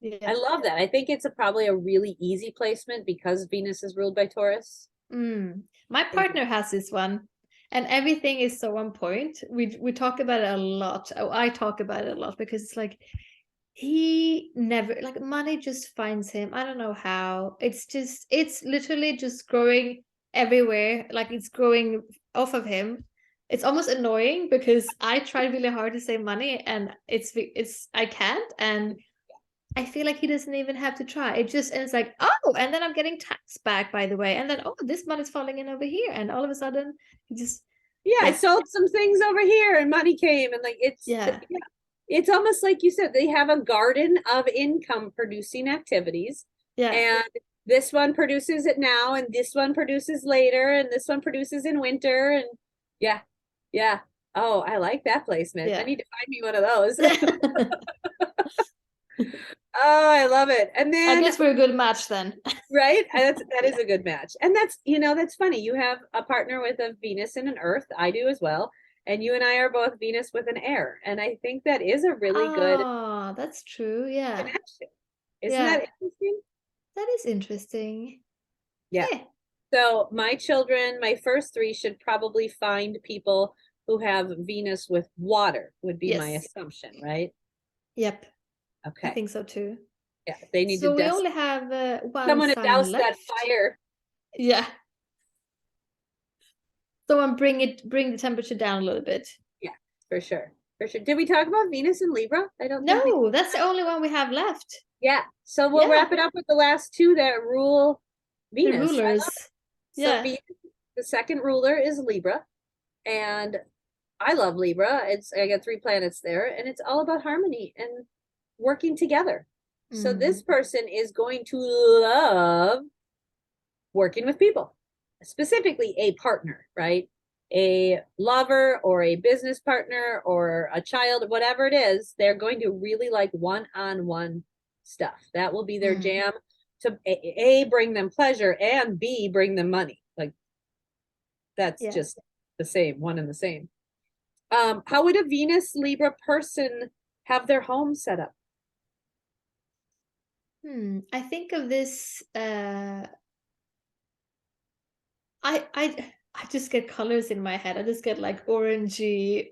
I yeah. love that. I think it's probably a really easy placement because Venus is ruled by Taurus. My I think partner has this one, and everything is so on point. We talk about it a lot. Oh, I talk about it a lot because it's like he never like money just finds him. I don't know how. It's literally just growing everywhere. Like it's growing off of him. It's almost annoying because I try really hard to save money and it's I can't, and I feel like he doesn't even have to try. It just ends like, oh, and then I'm getting tax back, by the way. And then, oh, this money's falling in over here. And all of a sudden, he just, yeah, I yeah, sold some things over here and money came, and like yeah, yeah, it's almost like you said, they have a garden of income producing activities, yeah, and this one produces it now, and this one produces later, and this one produces in winter, and yeah, yeah. Oh, I like that placement. I Yeah. need to find me one of those. Oh, I love it. And I then, guess we're a good match then. right? That is a good match. And that's, that's funny. You have a partner with a Venus and an Earth. I do as well. And you and I are both Venus with an air. And I think that is a really good Oh, that's true. Yeah. connection. Isn't Yeah. that interesting? That is interesting. Yeah. Yeah. So my children, my first three should probably find people who have Venus with water, would be my Yes. assumption, right? Yep. I Okay. think so too. Yeah, they need to So we douse only have one someone to sign douse that left. fire. Yeah. Someone bring the temperature down a little bit. Yeah, for sure. For sure. Did we talk about Venus and Libra? I don't think No, that's the only one we have left. yeah. So we'll Yeah. wrap it up with the last two that rule The Venus. I rulers. love it. So Yeah. Venus, the second ruler is Libra. And I love Libra. I got 3 planets there, and it's all about harmony and working together. So this person is going to love working with people, specifically a partner, right? A lover or a business partner or a child, whatever it is, they're going to really like one-on-one stuff. That will be their jam to A, bring them pleasure, and B, bring them money. Like that's just the same, one and the same. How would a Venus Libra person have their home set up? I think of this I just get colors in my head. I just get like orangey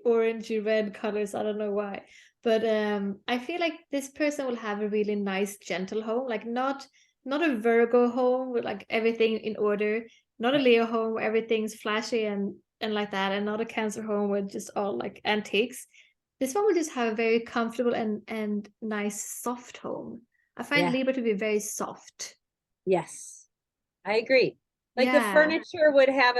red colors. I don't know why. But I feel like this person will have a really nice, gentle home, like not a Virgo home with like everything in order, not a Leo home where everything's flashy and like that, and not a Cancer home with just all like antiques. This one will just have a very comfortable and nice, soft home. I find Yeah. Libra to be very soft. Yes, I agree. Like the Yeah. furniture would have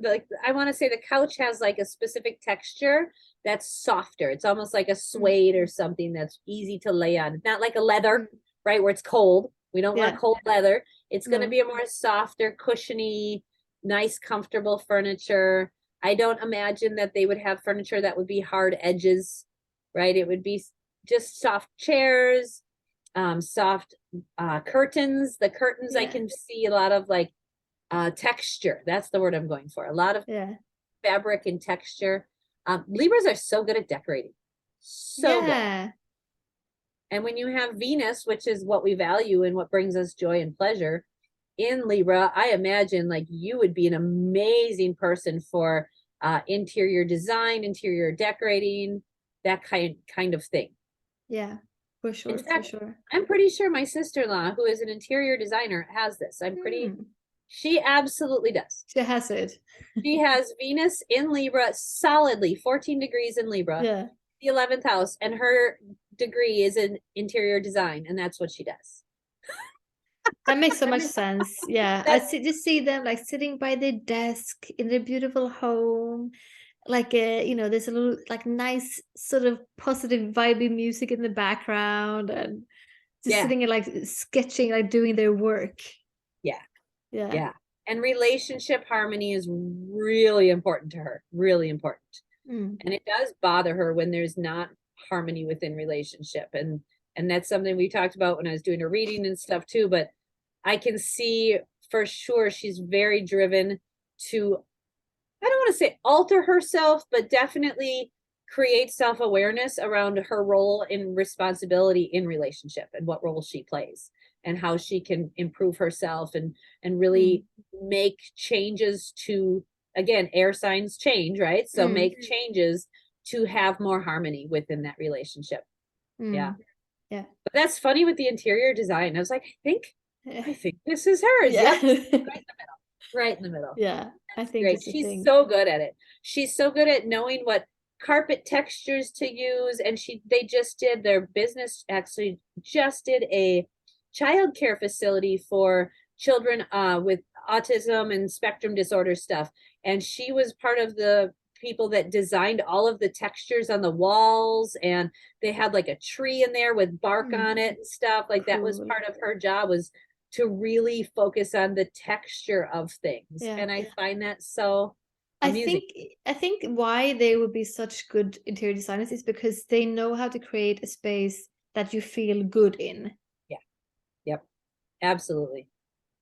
like I want to say the couch has like a specific texture that's softer. It's almost like a suede or something that's easy to lay on. It's not like a leather, right, where it's cold. We don't want cold leather. It's going to be a more softer, cushiony, nice, comfortable furniture. I don't imagine that they would have furniture that would be hard edges, right? It would be just soft chairs, soft curtains. The curtains, I can see a lot of like texture. That's the word I'm going for. A lot of fabric and texture. Libras are so good at decorating. So good. And when you have Venus, which is what we value and what brings us joy and pleasure in Libra, I imagine like you would be an amazing person for interior design, interior decorating, that kind of thing. Yeah, for sure. In fact, for sure. I'm pretty sure my sister-in-law, who is an interior designer, has this. She absolutely does. She has it. She has Venus in Libra solidly, 14 degrees in Libra, the 11th house, and her degree is in interior design, and that's what she does. That makes so much sense. Yeah, just see them like sitting by their desk in their beautiful home, like there's a little like nice sort of positive vibey music in the background, and just sitting and like sketching, like doing their work. Yeah. And relationship harmony is really important to her, really important. And it does bother her when there's not harmony within relationship, and that's something we talked about when I was doing a reading and stuff too. But I can see for sure she's very driven to, I don't want to say alter herself, but definitely create self-awareness around her role and responsibility in relationship and what role she plays and how she can improve herself and really make changes to, again, air signs change, right? So make changes to have more harmony within that relationship. Yeah. But that's funny with the interior design. I was like, I think this is hers. Yep. Right in the middle. Yeah. I think great. She's so good at it. She's so good at knowing what carpet textures to use. And they just did, their business actually just did a childcare facility for children with autism and spectrum disorder stuff. And she was part of the people that designed all of the textures on the walls, and they had like a tree in there with bark on it and stuff like that was part of her job, was to really focus on the texture of things. Yeah. And I find that so I amusing. think why they would be such good interior designers is because they know how to create a space that you feel good in. Yeah. Yep. Absolutely.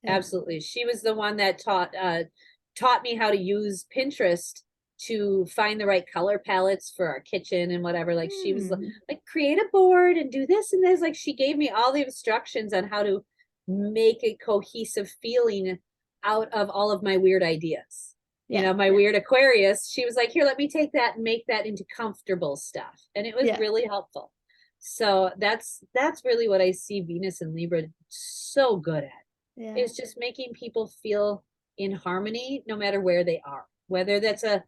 Yeah. Absolutely. She was the one that taught me how to use Pinterest to find the right color palettes for our kitchen and whatever. Like she was like, create a board and do this and this. Like she gave me all the instructions on how to make a cohesive feeling out of all of my weird ideas. You know, my weird Aquarius, she was like, here, let me take that and make that into comfortable stuff. And it was really helpful. So that's really what I see Venus and Libra so good at. Yeah. Is just making people feel in harmony no matter where they are. Whether that's a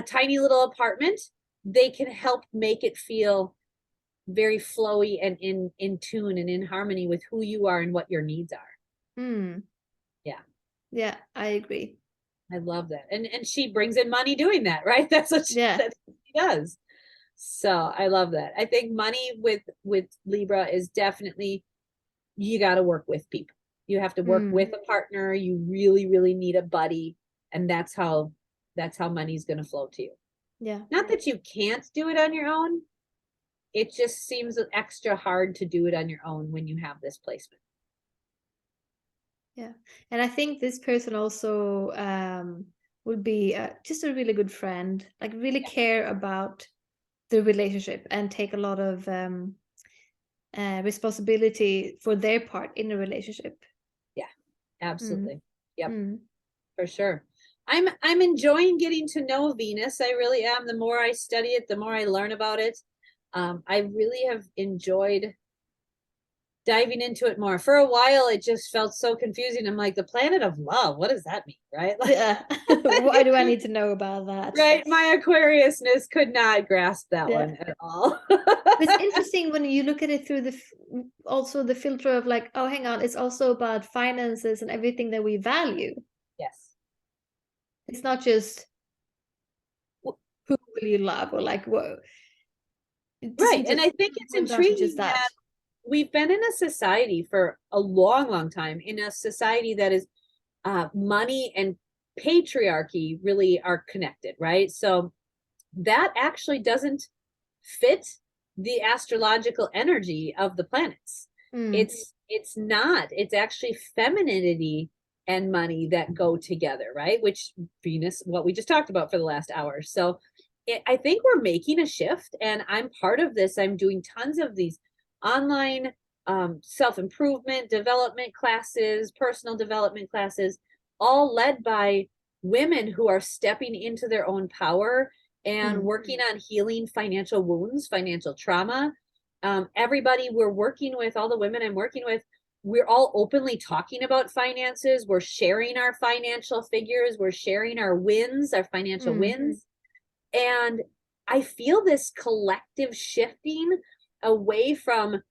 tiny little apartment, they can help make it feel very flowy and in tune and in harmony with who you are and what your needs are. Yeah. Yeah, I agree. I love that. And she brings in money doing that, right? That's what she does. So I love that. I think money with Libra is definitely, you got to work with people. You have to work with a partner. You really, really need a buddy. And that's how money's going to flow to you. Yeah. Not that you can't do it on your own. It just seems extra hard to do it on your own when you have this placement. Yeah. And I think this person also would be just a really good friend, like really care about the relationship and take a lot of responsibility for their part in the relationship. Yeah, absolutely. Yep, Mm. for sure. I'm enjoying getting to know Venus. I really am. The more I study it, the more I learn about it. I really have enjoyed diving into it more. For a while, it just felt so confusing. I'm like, the planet of love, what does that mean, right? Yeah. Why do I need to know about that? Right, my Aquariusness could not grasp that one at all. It's interesting when you look at it through also the filter of like, oh, hang on, it's also about finances and everything that we value. Yes. It's not just who will you love or like what. Right, and I think it's intriguing that we've been in a society for a long, long time, in a society that is money and patriarchy really are connected, right? So that actually doesn't fit the astrological energy of the planets. It's not. It's actually femininity and money that go together, right? Which Venus, what we just talked about for the last hour. So I think we're making a shift, and I'm part of this. I'm doing tons of these online self-improvement, development classes, personal development classes, all led by women who are stepping into their own power and working on healing financial wounds, financial trauma. Everybody we're working with, all the women I'm working with, we're all openly talking about finances. We're sharing our financial figures. We're sharing our wins, our financial wins. And I feel this collective shifting away from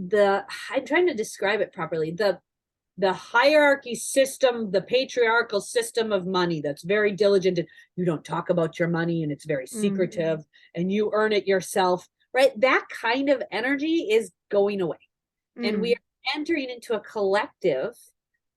I'm trying to describe it properly, the hierarchy system, the patriarchal system of money that's very diligent. And you don't talk about your money and it's very secretive and you earn it yourself, right? That kind of energy is going away. And we are entering into a collective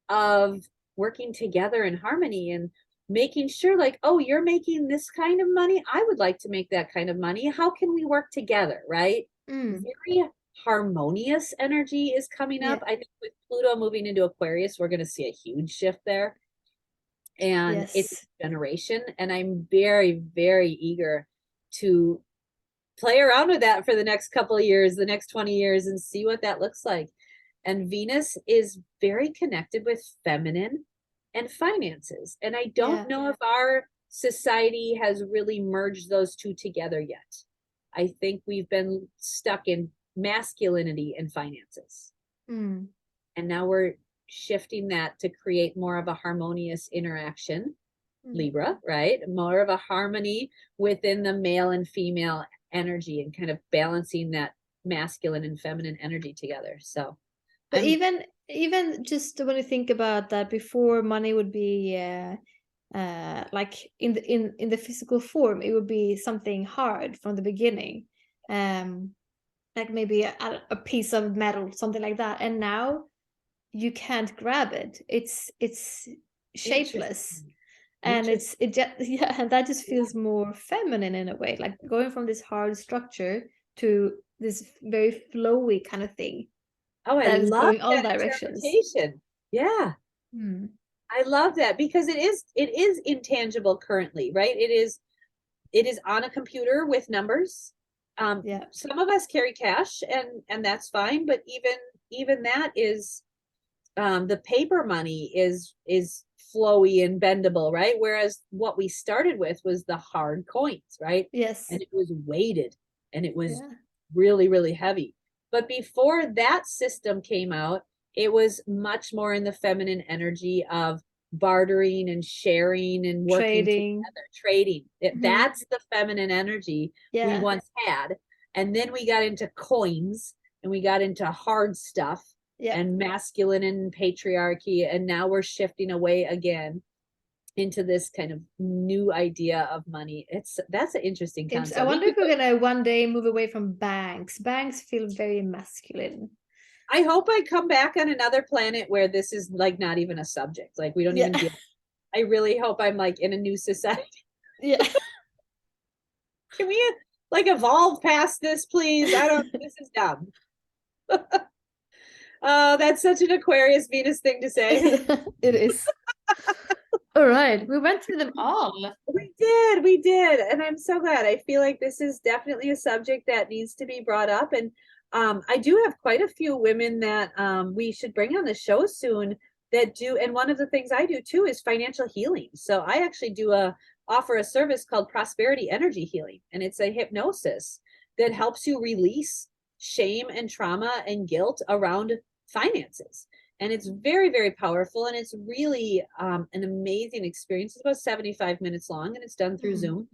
of working together in harmony and making sure like, oh, you're making this kind of money. I would like to make that kind of money. How can we work together, right? Very harmonious energy is coming up. I think with Pluto moving into Aquarius, we're going to see a huge shift there. And it's a generation. And I'm very, very eager to play around with that for the next couple of years, the next 20 years, and see what that looks like. And Venus is very connected with feminine and finances. And I don't know if our society has really merged those two together yet. I think we've been stuck in masculinity and finances. And now we're shifting that to create more of a harmonious interaction, Libra, right? More of a harmony within the male and female energy and kind of balancing that masculine and feminine energy together. So but even just when you think about that, before money would be like in the physical form, it would be something hard from the beginning, like maybe a piece of metal, something like that. And now you can't grab it. It's shapeless. Interesting. And Interesting. yeah, and that just feels more feminine in a way, like going from this hard structure to this very flowy kind of thing Oh, I that is love going all that directions. interpretation. Yeah. Hmm. I love that because it is intangible currently, right? It is on a computer with numbers. Yeah, Some of us carry cash and that's fine, but even that is the paper money is flowy and bendable, right? Whereas what we started with was the hard coins, right? yes, And it was weighted and it was yeah, really, really heavy. But before that system came out, it was much more in the feminine energy of bartering and sharing and working trading. together, trading. Hmm. That's the feminine energy we Yeah, once had. And then we got into coins and we got into hard stuff yeah. and masculine and patriarchy. And now we're shifting away again into this kind of new idea of money. That's an interesting I concept. wonder if we're gonna one day move away from banks. Banks feel very masculine. I hope I come back on another planet where this is like not even a subject. Like we don't Yeah, even deal. I really hope I'm like in a new society. yeah. Can we like evolve past this, please? I don't. This is dumb. Oh, that's such an Aquarius Venus thing to say. It is. All right, we went through them all. We did, and I'm so glad. I feel like this is definitely a subject that needs to be brought up, and I do have quite a few women that we should bring on the show soon that do. And one of the things I do too is financial healing. So I actually do offer a service called Prosperity Energy Healing, and it's a hypnosis that helps you release shame and trauma and guilt around finances. And it's very, very powerful, and it's really an amazing experience. It's about 75 minutes long and it's done through Hmm. Zoom,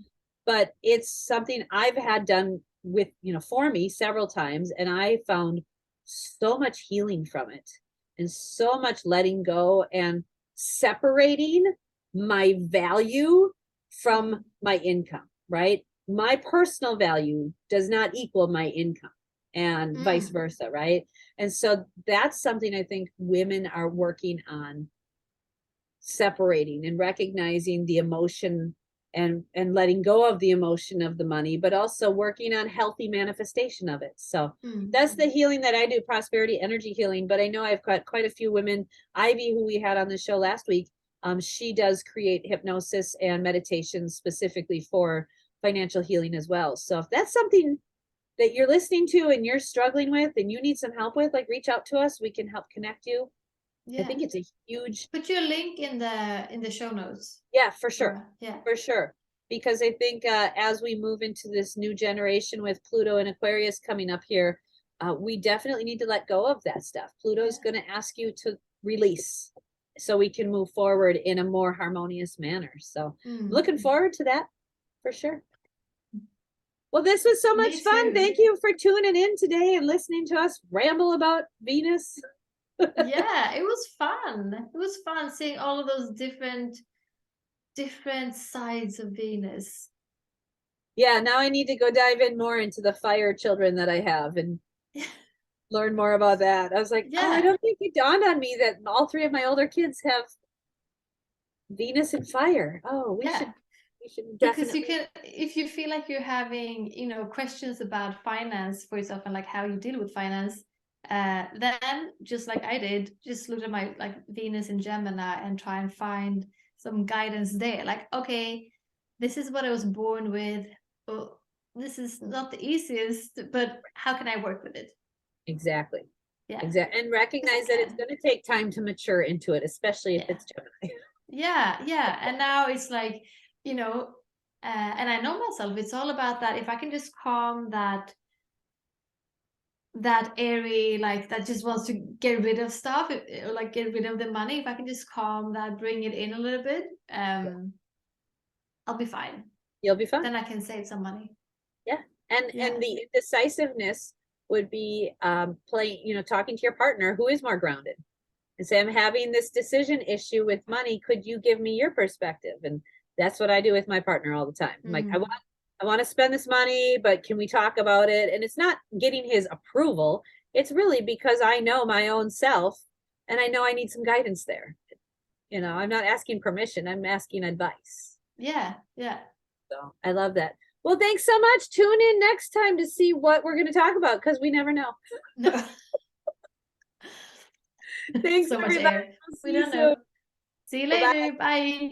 but it's something I've had done with, for me several times, and I found so much healing from it and so much letting go and separating my value from my income, right? My personal value does not equal my income and vice Mm. versa, right? And so that's something I think women are working on, separating and recognizing the emotion and letting go of the emotion of the money, but also working on healthy manifestation of it. So Mm. that's the healing that I do, prosperity energy healing. But I know I've got quite a few women. Ivy, who we had on the show last week, she does create hypnosis and meditation specifically for financial healing as well. So if that's something that you're listening to and you're struggling with and you need some help with, like reach out to us. We can help connect you. I Yeah. think it's a huge, Put your link in the show notes. yeah, for sure. Yeah. For sure. Because I think as we move into this new generation with Pluto and Aquarius coming up here, we definitely need to let go of that stuff. Pluto's Yeah. going to ask you to release so we can move forward in a more harmonious manner. So I'm looking forward to that for sure. Well, this was so much Me fun. too. Thank you for tuning in today and listening to us ramble about Venus. Yeah, it was fun. It was fun seeing all of those different sides of Venus. Yeah, now I need to go dive in more into the fire children that I have and learn more about that. I was like, oh, I Yeah, don't think it dawned on me that all three of my older kids have Venus and fire. Oh, yeah. we should Because you definitely. can, if you feel like you're having, questions about finance for yourself and like how you deal with finance, then just like I did, just look at my like Venus and Gemini and try and find some guidance there. Like, okay, this is what I was born with. Oh, this is not the easiest, but how can I work with it? Exactly. Yeah, Exactly. And because I recognize that it's can. going to take time to mature into it, especially if Yeah, it's Gemini. yeah. And now it's like, you know, and I know myself, it's all about that. If I can just calm that airy, like that just wants to get rid of stuff, or like get rid of the money, if I can just calm that, bring it in a little bit, I'll be fine. You'll be fine. Then I can save some money. Yeah. And Yeah. the indecisiveness would be playing, talking to your partner who is more grounded and say, I'm having this decision issue with money. Could you give me your perspective? And that's what I do with my partner all the time. I'm like, Mm. I want to spend this money, but can we talk about it? And it's not getting his approval. It's really because I know my own self And I know I need some guidance there. I'm not asking permission, I'm asking advice. Yeah. So I love that. Well, thanks so much. Tune in next time to see what we're going to talk about, because we never know. No. Thanks, So much everybody. air. We'll see We you don't know. soon. See you Bye-bye. later. Bye.